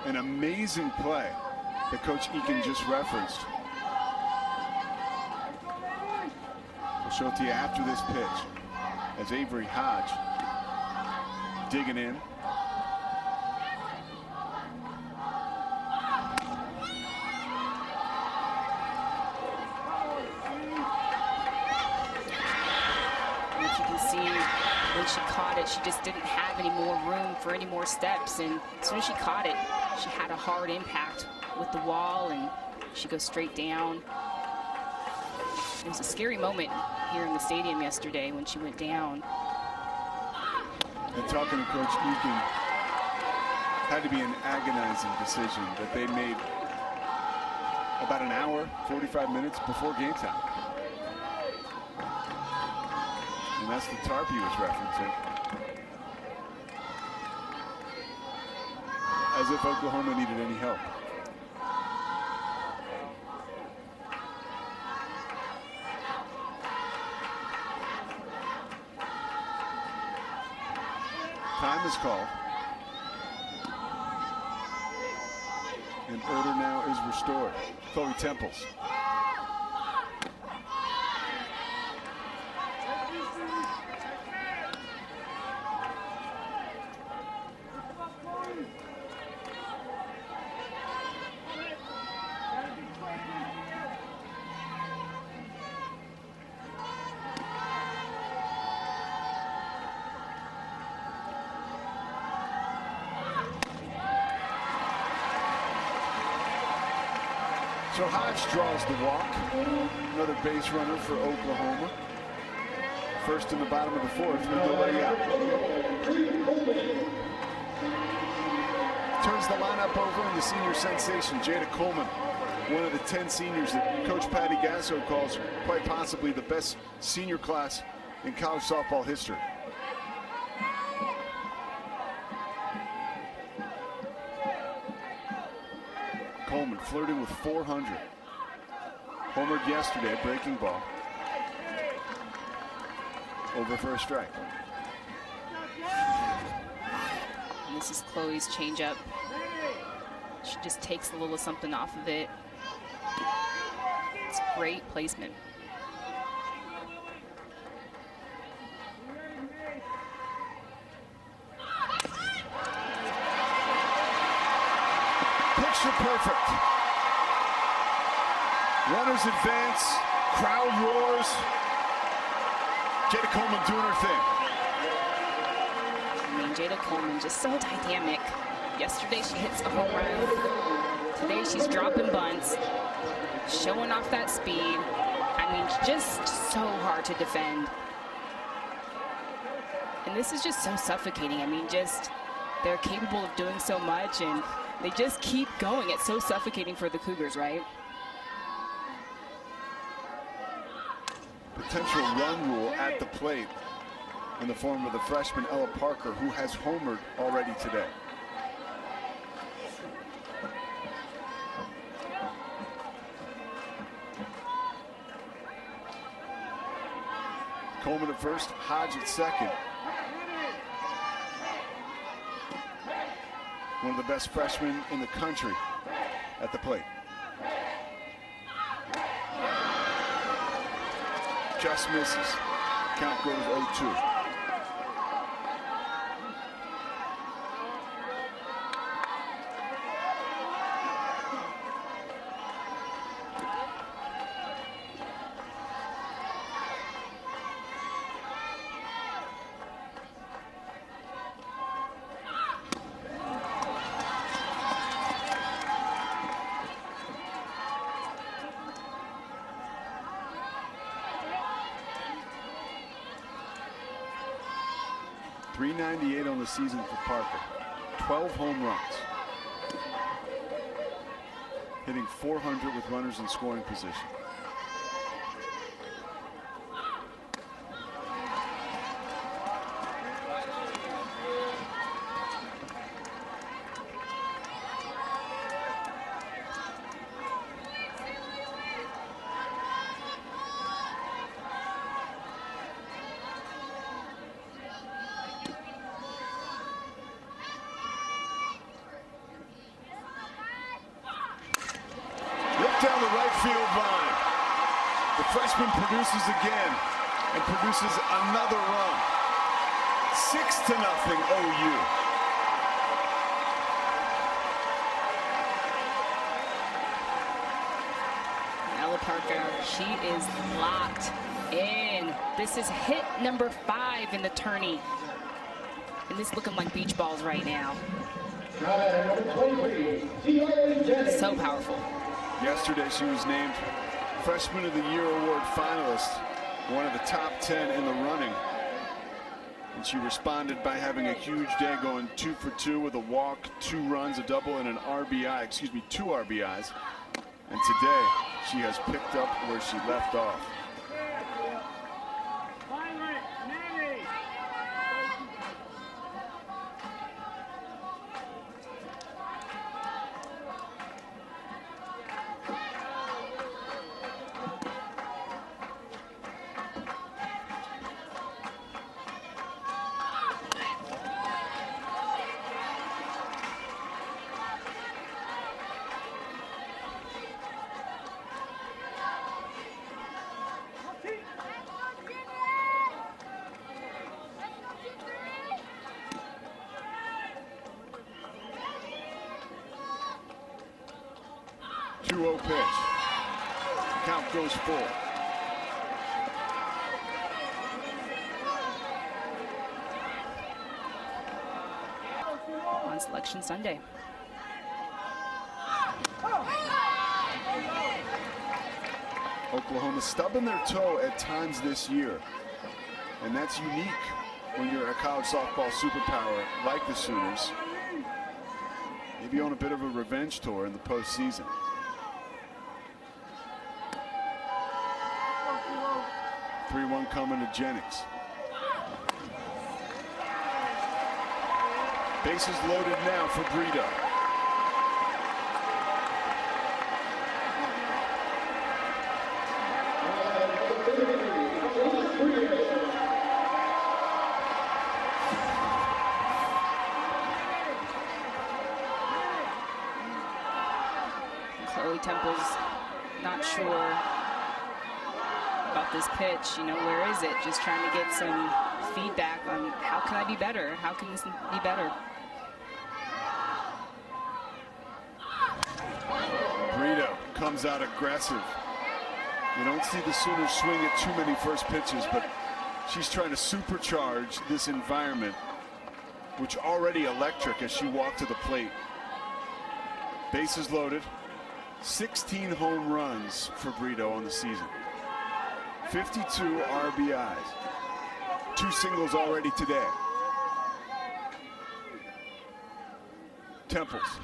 An amazing play that Coach Eakin just referenced. We'll show it to you after this pitch as Avery Hodge digging in. And if you can see when she caught it, she just didn't have any more room for any more steps. And as soon as she caught it, she had a hard impact with the wall and she goes straight down. It was a scary moment here in the stadium yesterday when she went down. And talking to Coach Eakin, had to be an agonizing decision that they made about an hour, 45 minutes before game time. And that's the tarp he was referencing. As if Oklahoma needed any help. Time is called. And order now is restored. Chloe Temples. So Hodge draws the walk. Another base runner for Oklahoma. First in the bottom of the fourth with nobody out. Turns the lineup over, and the senior sensation, Jada Coleman, one of the 10 seniors that Coach Patty Gasso calls quite possibly the best senior class in college softball history. Coleman flirting with 400. Homered yesterday, breaking ball. Over for a strike. And this is Chloe's changeup. She just takes a little something off of it. It's great placement. Picture perfect. Runners advance, crowd roars. Jada Coleman doing her thing. I mean, Jada Coleman just so dynamic. Yesterday she hits a home run. Today she's dropping bunts, showing off that speed. I mean, just so hard to defend. And this is just so suffocating. I mean, just they're capable of doing so much, and they just keep going. It's so suffocating for the Cougars, right? Potential run rule at the plate in the form of the freshman Ella Parker, who has homered already today. Coleman at first, Hodge at second. One of the best freshmen in the country at the plate. Just misses. Count goes 0-2. .398 on the season for Parker. 12 home runs. Hitting .400 with runners in scoring position. Down the right field line. The freshman produces again and produces another run. 6-0 OU. Ella Parker, she is locked in. This is hit number 5 in the tourney. And this looking like beach balls right now. So powerful. Yesterday she was named Freshman of the Year Award finalist, one of the top 10 in the running. And she responded by having a huge day, going 2 for 2 with a walk, 2 runs, a double, and an RBI, excuse me, 2 RBIs. And today she has picked up where she left off. Pitch. Count goes 4. On Selection Sunday. Oklahoma stubbing their toe at times this year. And that's unique when you're a college softball superpower like the Sooners. Maybe on a bit of a revenge tour in the postseason. Three-one coming to Jennings. Bases loaded now for Brito. Chloe Temple's not sure about this pitch. You know, where is it? Just trying to get some feedback on how can I be better? How can this be better? Brito comes out aggressive. You don't see the Sooners swing at too many first pitches, but she's trying to supercharge this environment, which already electric as she walked to the plate. Bases loaded. 16 home runs for Brito on the season. 52 RBIs. 2 singles already today. Temples.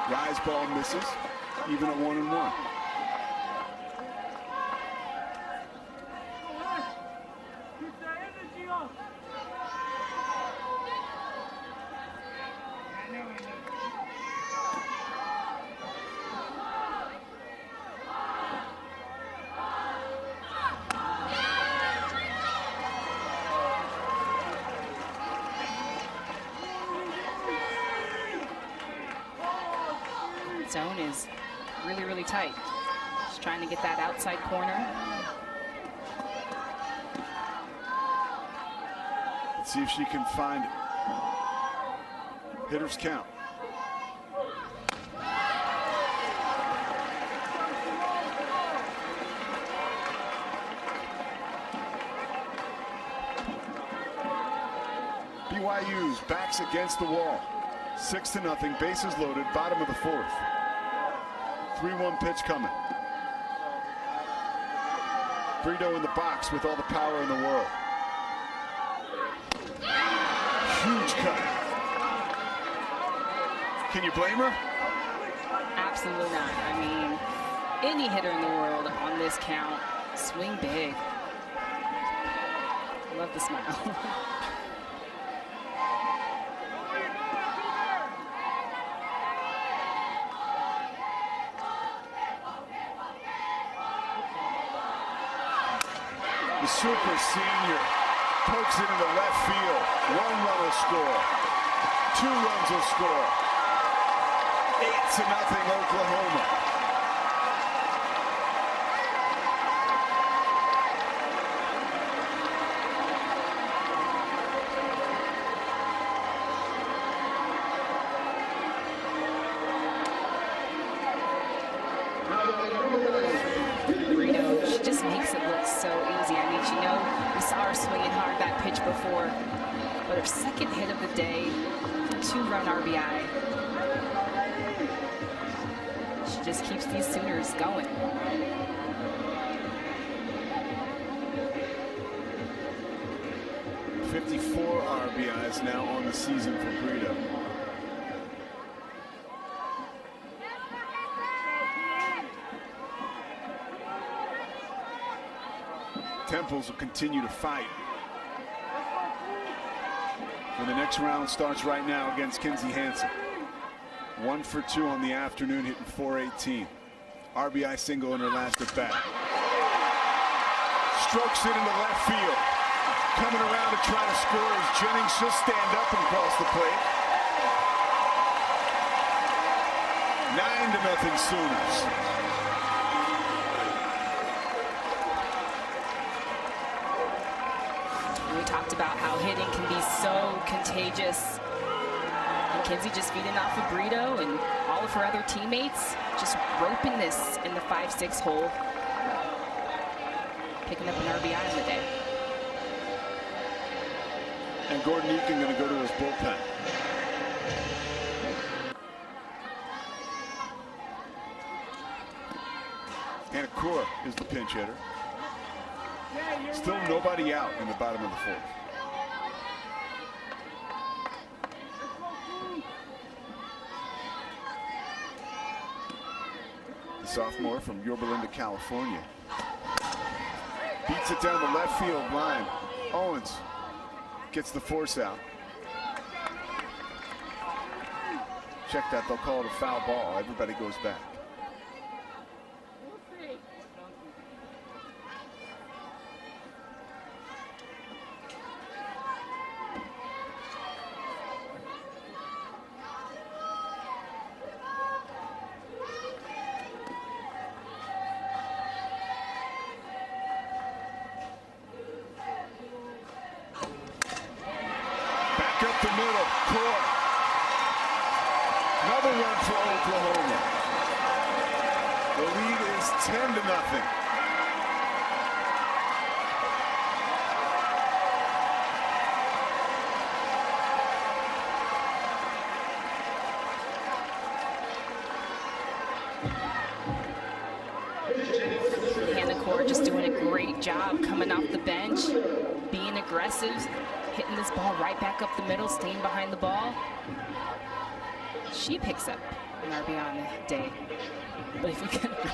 Rise ball misses, even at 1-1. Zone is really, really tight. Just trying to get that outside corner. Let's see if she can find hitter's count. BYU's backs against the wall. 6-0, bases loaded, bottom of the 4th. 3-1 pitch coming. Brito in the box with all the power in the world. Huge cut. Can you blame her? Absolutely not. I mean, any hitter in the world on this count, swing big. I love the smile. The super senior pokes it into left field. 1 run will score. 2 runs will score. 8-0 Oklahoma. She just makes it look so easy. I mean, you know, we saw her swinging hard that pitch before, but her second hit of the day, 2-run RBI. She just keeps these Sooners going. .54 RBIs now on the season for Brito. Temples will continue to fight. And the next round starts right now against Kinsey Hansen. 1 for 2 on the afternoon, hitting .418. RBI single in her last at bat. Strokes it into left field. Coming around to try to score as Jennings just stand up and cross the plate. 9-0 Sooners. We talked about how hitting can be so contagious. And Kinsey just feeding off of Brito and all of her other teammates, just roping this in the 5-6 hole. Picking up an RBI in the day. And Gordon Eakin going to go to his bullpen. And a Kaur is the pinch hitter. Still nobody out in the bottom of the fourth. The sophomore from Yorba Linda, California. Beats it down the left field line. Owens gets the force out. Check that, they'll call it a foul ball. Everybody goes back. Back up the middle, Kaur. Another run for Oklahoma. The lead is 10-0. Hannah Kaur just doing a great job coming off the bench, being aggressive, hitting this ball right back up the middle, staying behind the ball. She picks up an RBI on the day. But if you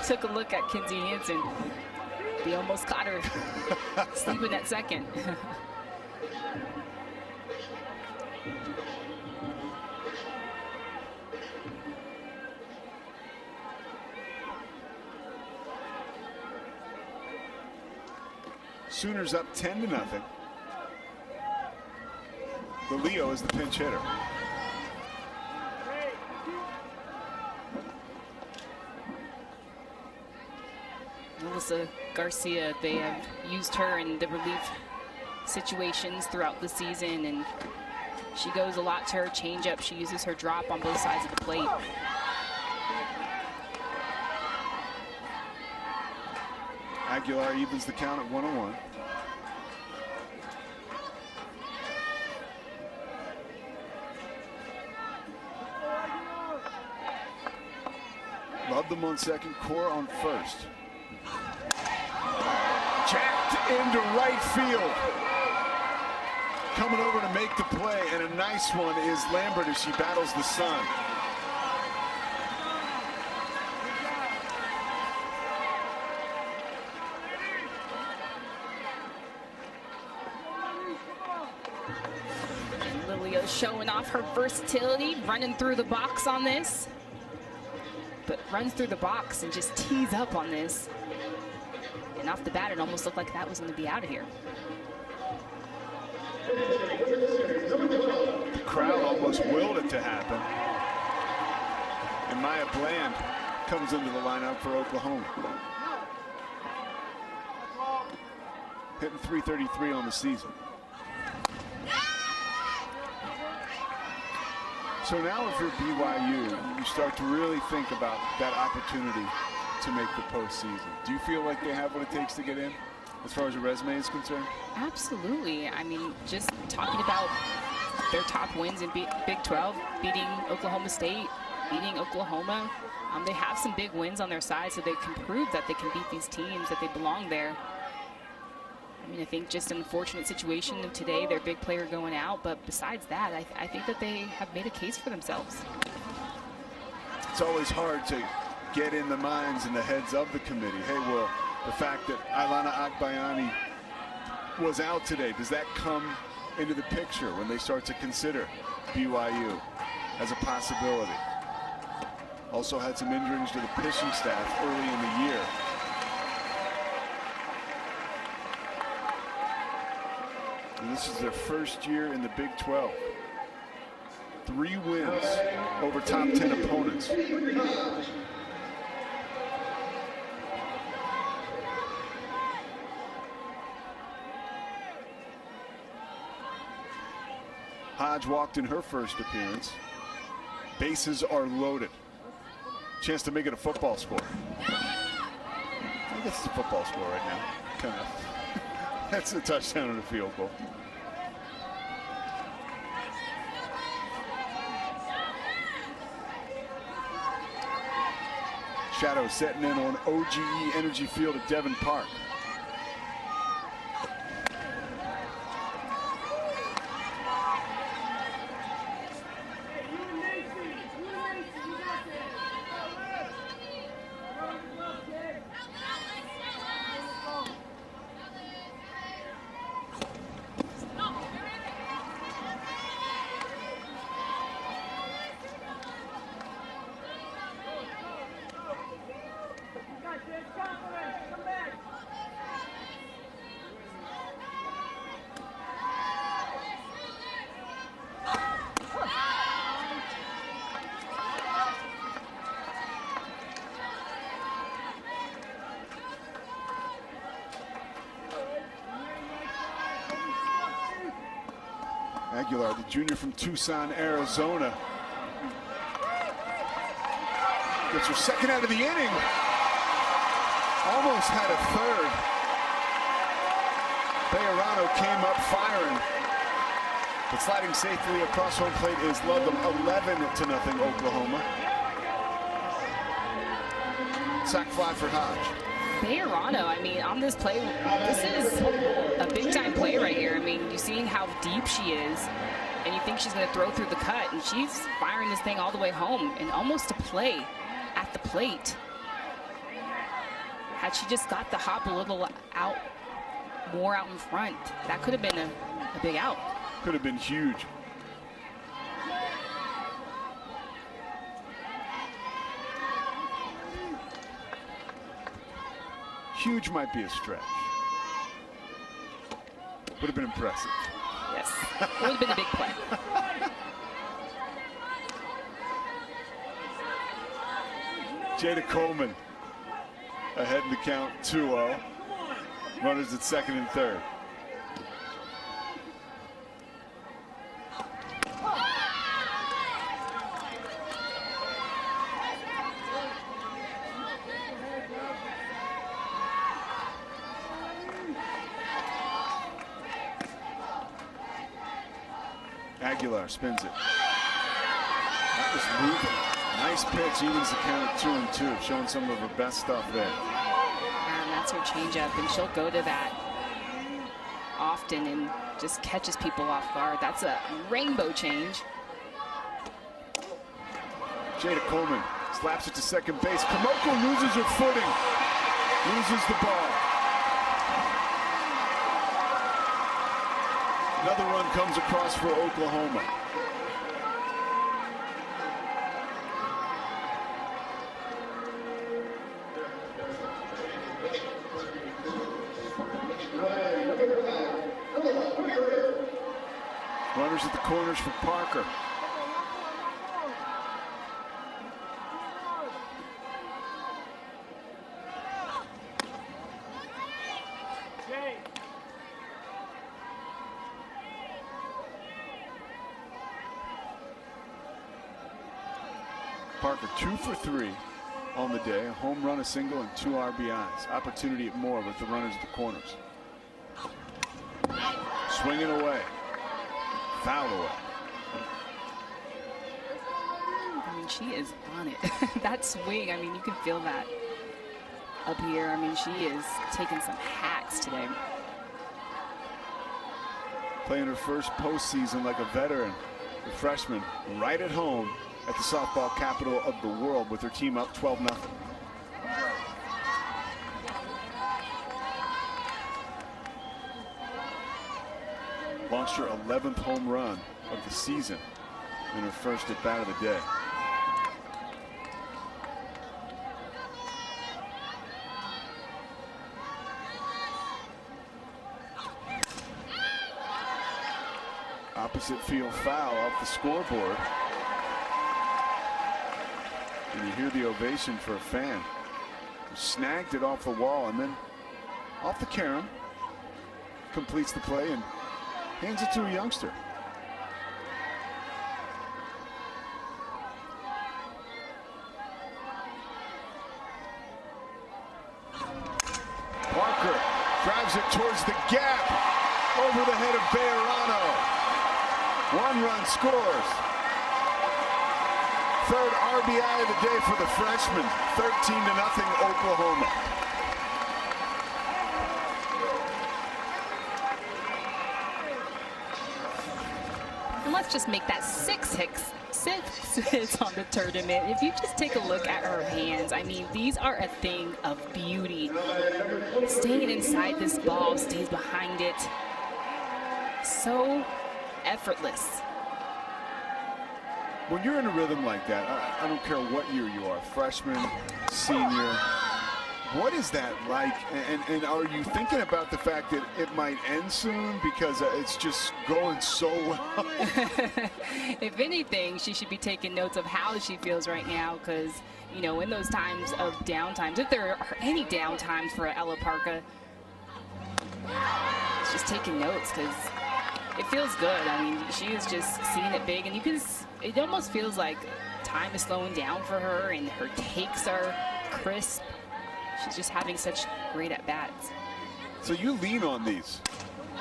took a look at Kinsey Hansen, they almost caught her sleeping at second. Sooners up 10-0. The Leo is the pinch hitter. Melissa Garcia, they have used her in the relief situations throughout the season, and she goes a lot to her changeup. She uses her drop on both sides of the plate. Aguilar evens the count at 1-1. Love them on second, Kaur on first. Jacked into right field. Coming over to make the play, and a nice one is Lambert as she battles the sun. Lilia showing off her versatility, running through the box on this. But runs through the box and just tees up on this. And off the bat, it almost looked like that was going to be out of here. The crowd almost willed it to happen. And Maya Bland comes into the lineup for Oklahoma. Hitting .333 on the season. So now if you're BYU, you start to really think about that opportunity to make the postseason. Do you feel like they have what it takes to get in as far as your resume is concerned? Absolutely. I mean, just talking about their top wins in Big 12, beating Oklahoma State, beating Oklahoma. They have some big wins on their side, so they can prove that they can beat these teams, that they belong there. I mean, I think just an unfortunate situation of today, their big player going out. But besides that, I think that they have made a case for themselves. It's always hard to get in the minds and the heads of the committee. Hey, well, the fact that Ailana Akbayani was out today, does that come into the picture when they start to consider BYU as a possibility? Also had some injuries to the pitching staff early in the year. And this is their first year in the Big 12. 3 wins over top 10 opponents. Hodge walked in her first appearance. Bases are loaded. Chance to make it a football score. I guess it's a football score right now. Kind of. That's a touchdown and a field goal. Shadow setting in on OGE Energy Field at Devon Park. Aguilar, the junior from Tucson, Arizona, gets her second out of the inning. Almost had a third. Bejarano came up firing, but sliding safely across home plate is Ludlam. 11-0 Oklahoma. Sac fly for Hodge. Bejarano, I mean, on this play, this is a big-time play right here. I mean, you see how deep she is, and you think she's going to throw through the cut, and she's firing this thing all the way home, and almost a play at the plate. Had she just got the hop a little out, more out in front, that could have been a big out. Could have been huge. Huge might be a stretch. Would have been impressive. Yes, it would have been a big play. Jada Coleman ahead in the count, 2-0. Runners at second and third. Aguilar spins it. That was moving. Nice pitch, evens the count at 2-2, showing some of her best stuff there. And that's her changeup, and she'll go to that often and just catches people off guard. That's a rainbow change. Jada Coleman slaps it to second base. Kamoko loses her footing, loses the ball. Another run comes across for Oklahoma. Runners at the corners for Parker. Parker 2 for 3 on the day. A home run, a single, and 2 RBIs. Opportunity at more with the runners at the corners. Swinging away. Foul away. I mean, she is on it. That swing, I mean, you can feel that up here. I mean, she is taking some hacks today. Playing her first postseason like a veteran. The freshman right at home at the softball capital of the world with her team up 12-0. Launched her 11th home run of the season in her first at bat of the day. Opposite field foul off the scoreboard. And you hear the ovation for a fan who snagged it off the wall and then off the carom, completes the play and hands it to a youngster. Parker drives it towards the gap over the head of Bejarano. 1 run scores. Third RBI of the day for the freshman. 13-0 Oklahoma. And let's just make that 6 hits on the tournament. If you just take a look at her hands, I mean, these are a thing of beauty. Staying inside this ball, stays behind it. So effortless. When you're in a rhythm like that, I don't care what year you are, freshman, senior, what is that like? And are you thinking about the fact that it might end soon because it's just going so well? If anything, she should be taking notes of how she feels right now, because, you know, in those times of downtimes, if there are any downtimes for Ella Parka, she's taking notes because it feels good. I mean, she is just seeing it big, and you can, it almost feels like time is slowing down for her, and her takes are crisp. She's just having such great at-bats. So you lean on these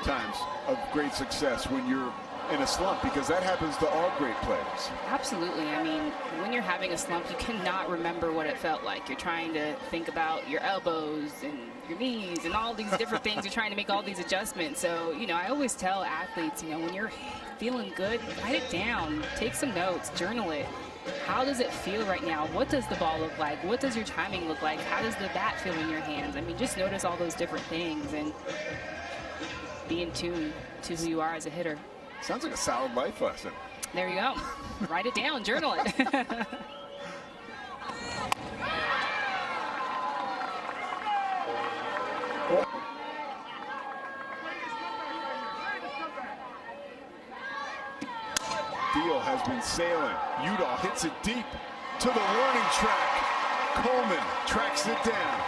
times of great success when you're in a slump, because that happens to all great players. Absolutely. I mean, when you're having a slump, you cannot remember what it felt like. You're trying to think about your elbows and your knees and all these different things. You're trying to make all these adjustments. So, you know, I always tell athletes, you know, when you're feeling good, write it down, take some notes, journal it. How does it feel right now? What does the ball look like? What does your timing look like? How does the bat feel in your hands? I mean, just notice all those different things and be in tune to who you are as a hitter. Sounds like a solid life lesson. There you go. Write it down, journal it. Deal has been sailing. Udall hits it deep to the warning track. Coleman tracks it down.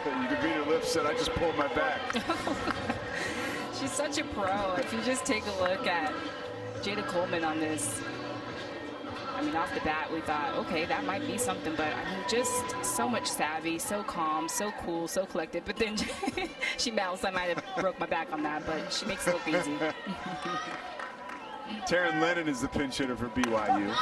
You can read her lips, said, I just pulled my back. She's such a pro. If you just take a look at Jada Coleman on this, I mean, off the bat, we thought, okay, that might be something, but I mean, just so much savvy, so calm, so cool, so collected. But then she mouths, I might have broke my back on that, but she makes it look easy. Taryn Lennon is the pinch hitter for BYU.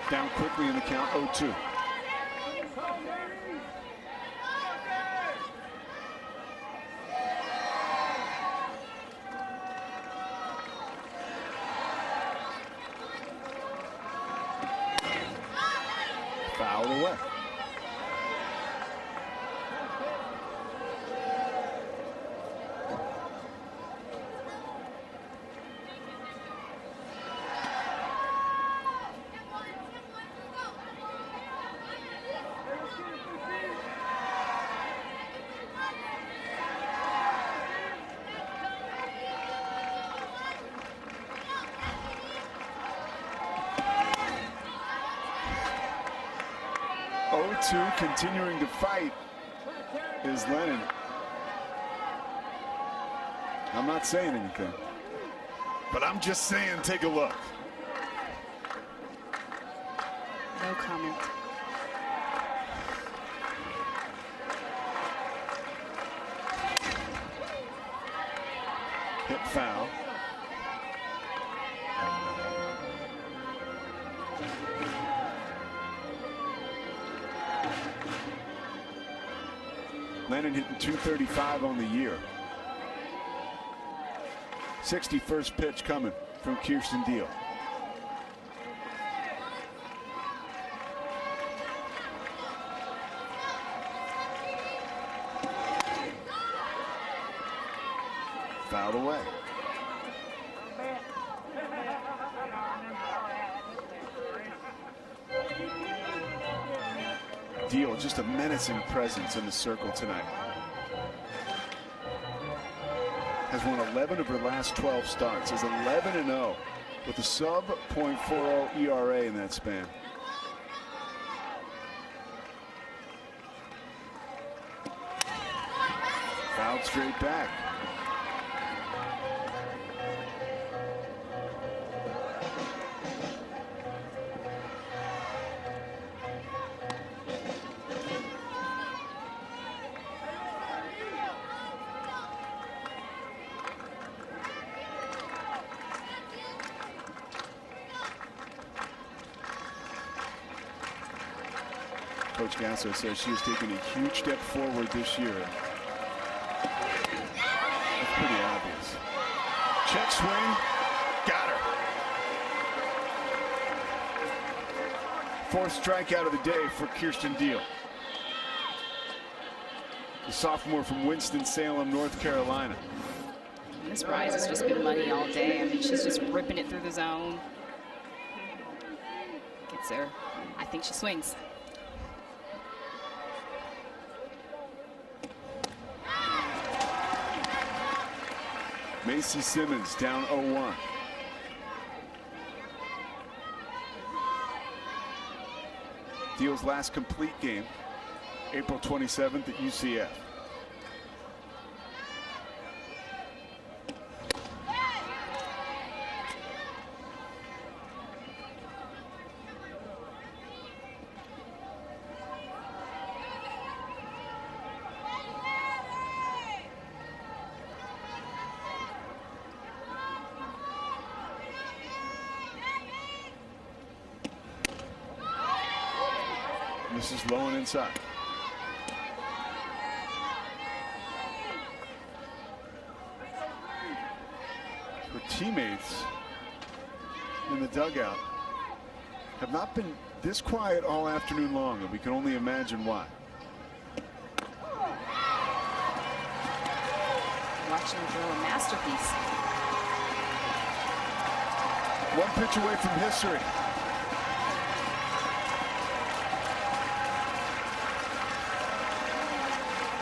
Down quickly in the count, 0-2. Foul away. Continuing to fight is Lennon. I'm not saying anything, but I'm just saying, take a look. No comment. Hit foul. Lennon hitting 235 on the year. 61st pitch coming from Kirsten Deal. Fouled away. Deal, just a menacing presence in the circle tonight. Has won 11 of her last 12 starts. Is 11-0 with a sub .40 ERA in that span. Fouled straight back. Coach Gasso says she has taken a huge step forward this year. That's pretty obvious. Check swing. Got her. Fourth strikeout of the day for Kirsten Deal. The sophomore from Winston-Salem, North Carolina. This Rise has just been money all day. I mean, she's just ripping it through the zone. Gets there. I think she swings. Macy Simmons down 0-1. Deal's last complete game, April 27th at UCF. This is low and inside. Her teammates in the dugout have not been this quiet all afternoon long, and we can only imagine why. Watching her throw a masterpiece. One pitch away from history.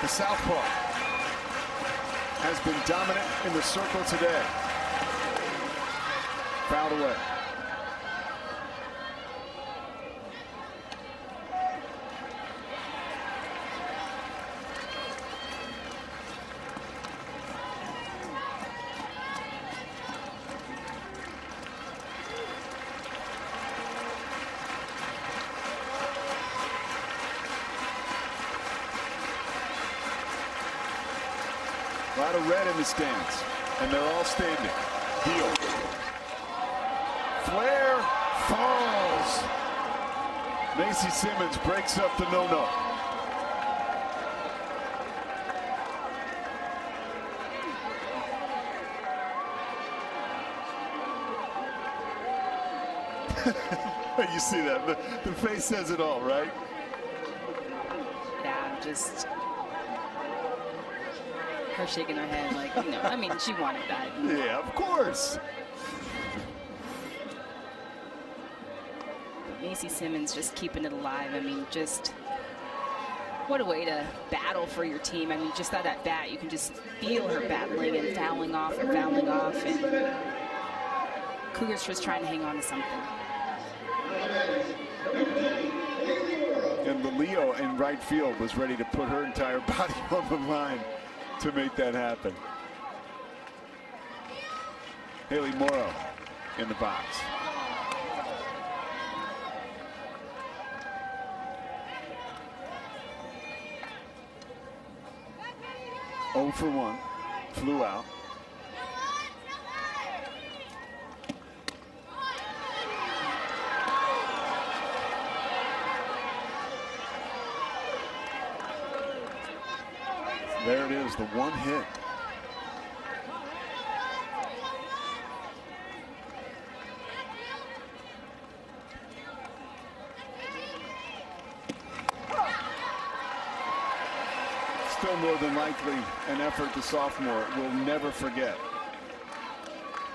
The southpaw has been dominant in the circle today. Fouled away. A lot of red in the stands, and they're all standing. Deal. Flare falls. Macy Simmons breaks up the no-no. You see that? The face says it all, right? Yeah, just her shaking her head like, you know, I mean, she wanted that. Yeah, of course. Macy Simmons just keeping it alive. I mean, just what a way to battle for your team. I mean, just at that bat, you can just feel her battling and fouling off and fouling off. And Cougars just trying to hang on to something. And the Leo in right field was ready to put her entire body on the line to make that happen. Haley Morrow in the box. Oh for 1, flew out. There it is, the one hit. Still more than likely an effort the sophomore will never forget.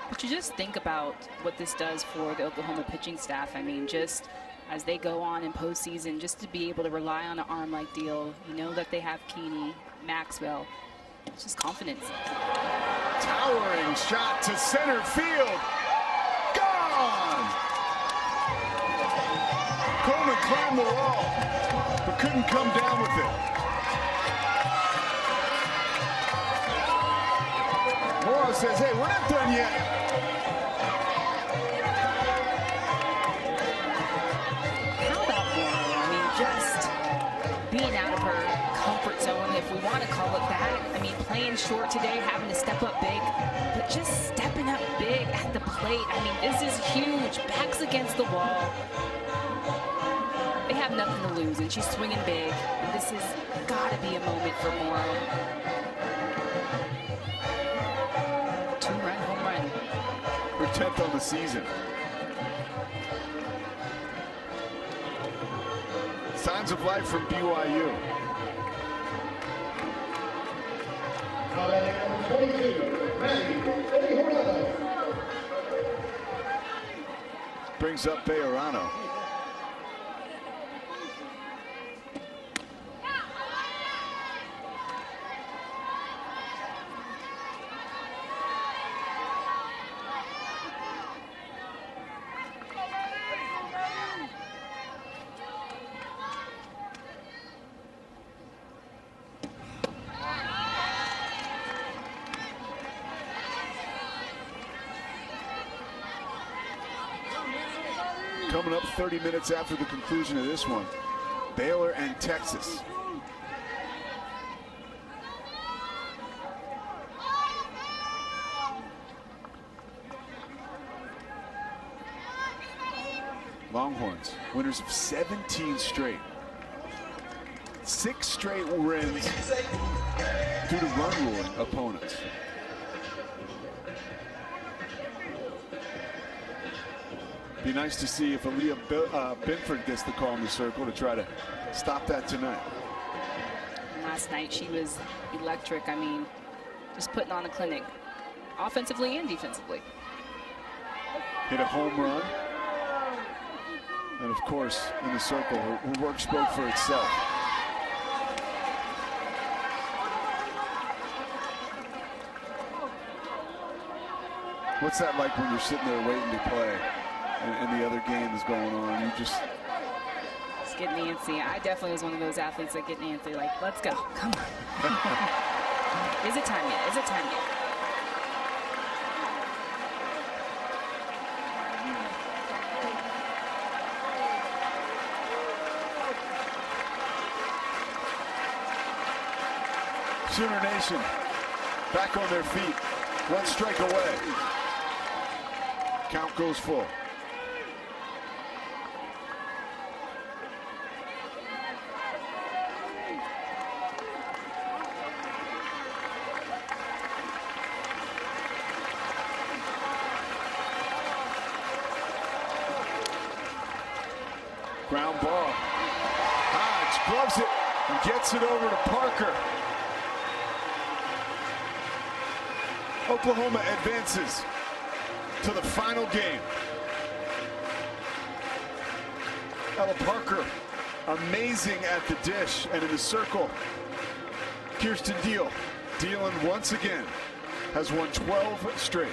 But you just think about what this does for the Oklahoma pitching staff. I mean, just as they go on in postseason, just to be able to rely on an arm like Deal, you know that they have Keeney, Maxwell. It's just confidence. Towering shot to center field. Gone! Coleman climbed the wall, but couldn't come down with it. says, hey, we're not done yet. How about Morrow? I mean, just being out of her comfort zone, if we want to call it that. I mean, playing short today, having to step up big, but just stepping up big at the plate. I mean, this is huge. Backs against the wall. They have nothing to lose, and she's swinging big. And this has got to be a moment for Morrow. 2-run home run. Her 10th on the season. Signs of life from BYU. Brings up Bejarano. Coming up 30 minutes after the conclusion of this one, Baylor and Texas. Longhorns, winners of 17 straight. 6 straight wins due to run ruling opponents. Be nice to see if Aaliyah Binford gets the call in the circle to try to stop that tonight. Last night she was electric. I mean, just putting on a clinic, offensively and defensively. Hit a home run. And of course, in the circle, her work spoke for itself. What's that like when you're sitting there waiting to play and the other game is going on? You just get antsy. I definitely was one of those athletes that get antsy. Like, let's go. Come on. Is it time yet? Is it time yet? Sooner Nation back on their feet. 1 strike away. Count goes full. Ground ball. Hodge gloves it and gets it over to Parker. Oklahoma advances to the final game. Ella Parker, amazing at the dish and in the circle. Kirsten Deal, dealing once again, has won 12 straight.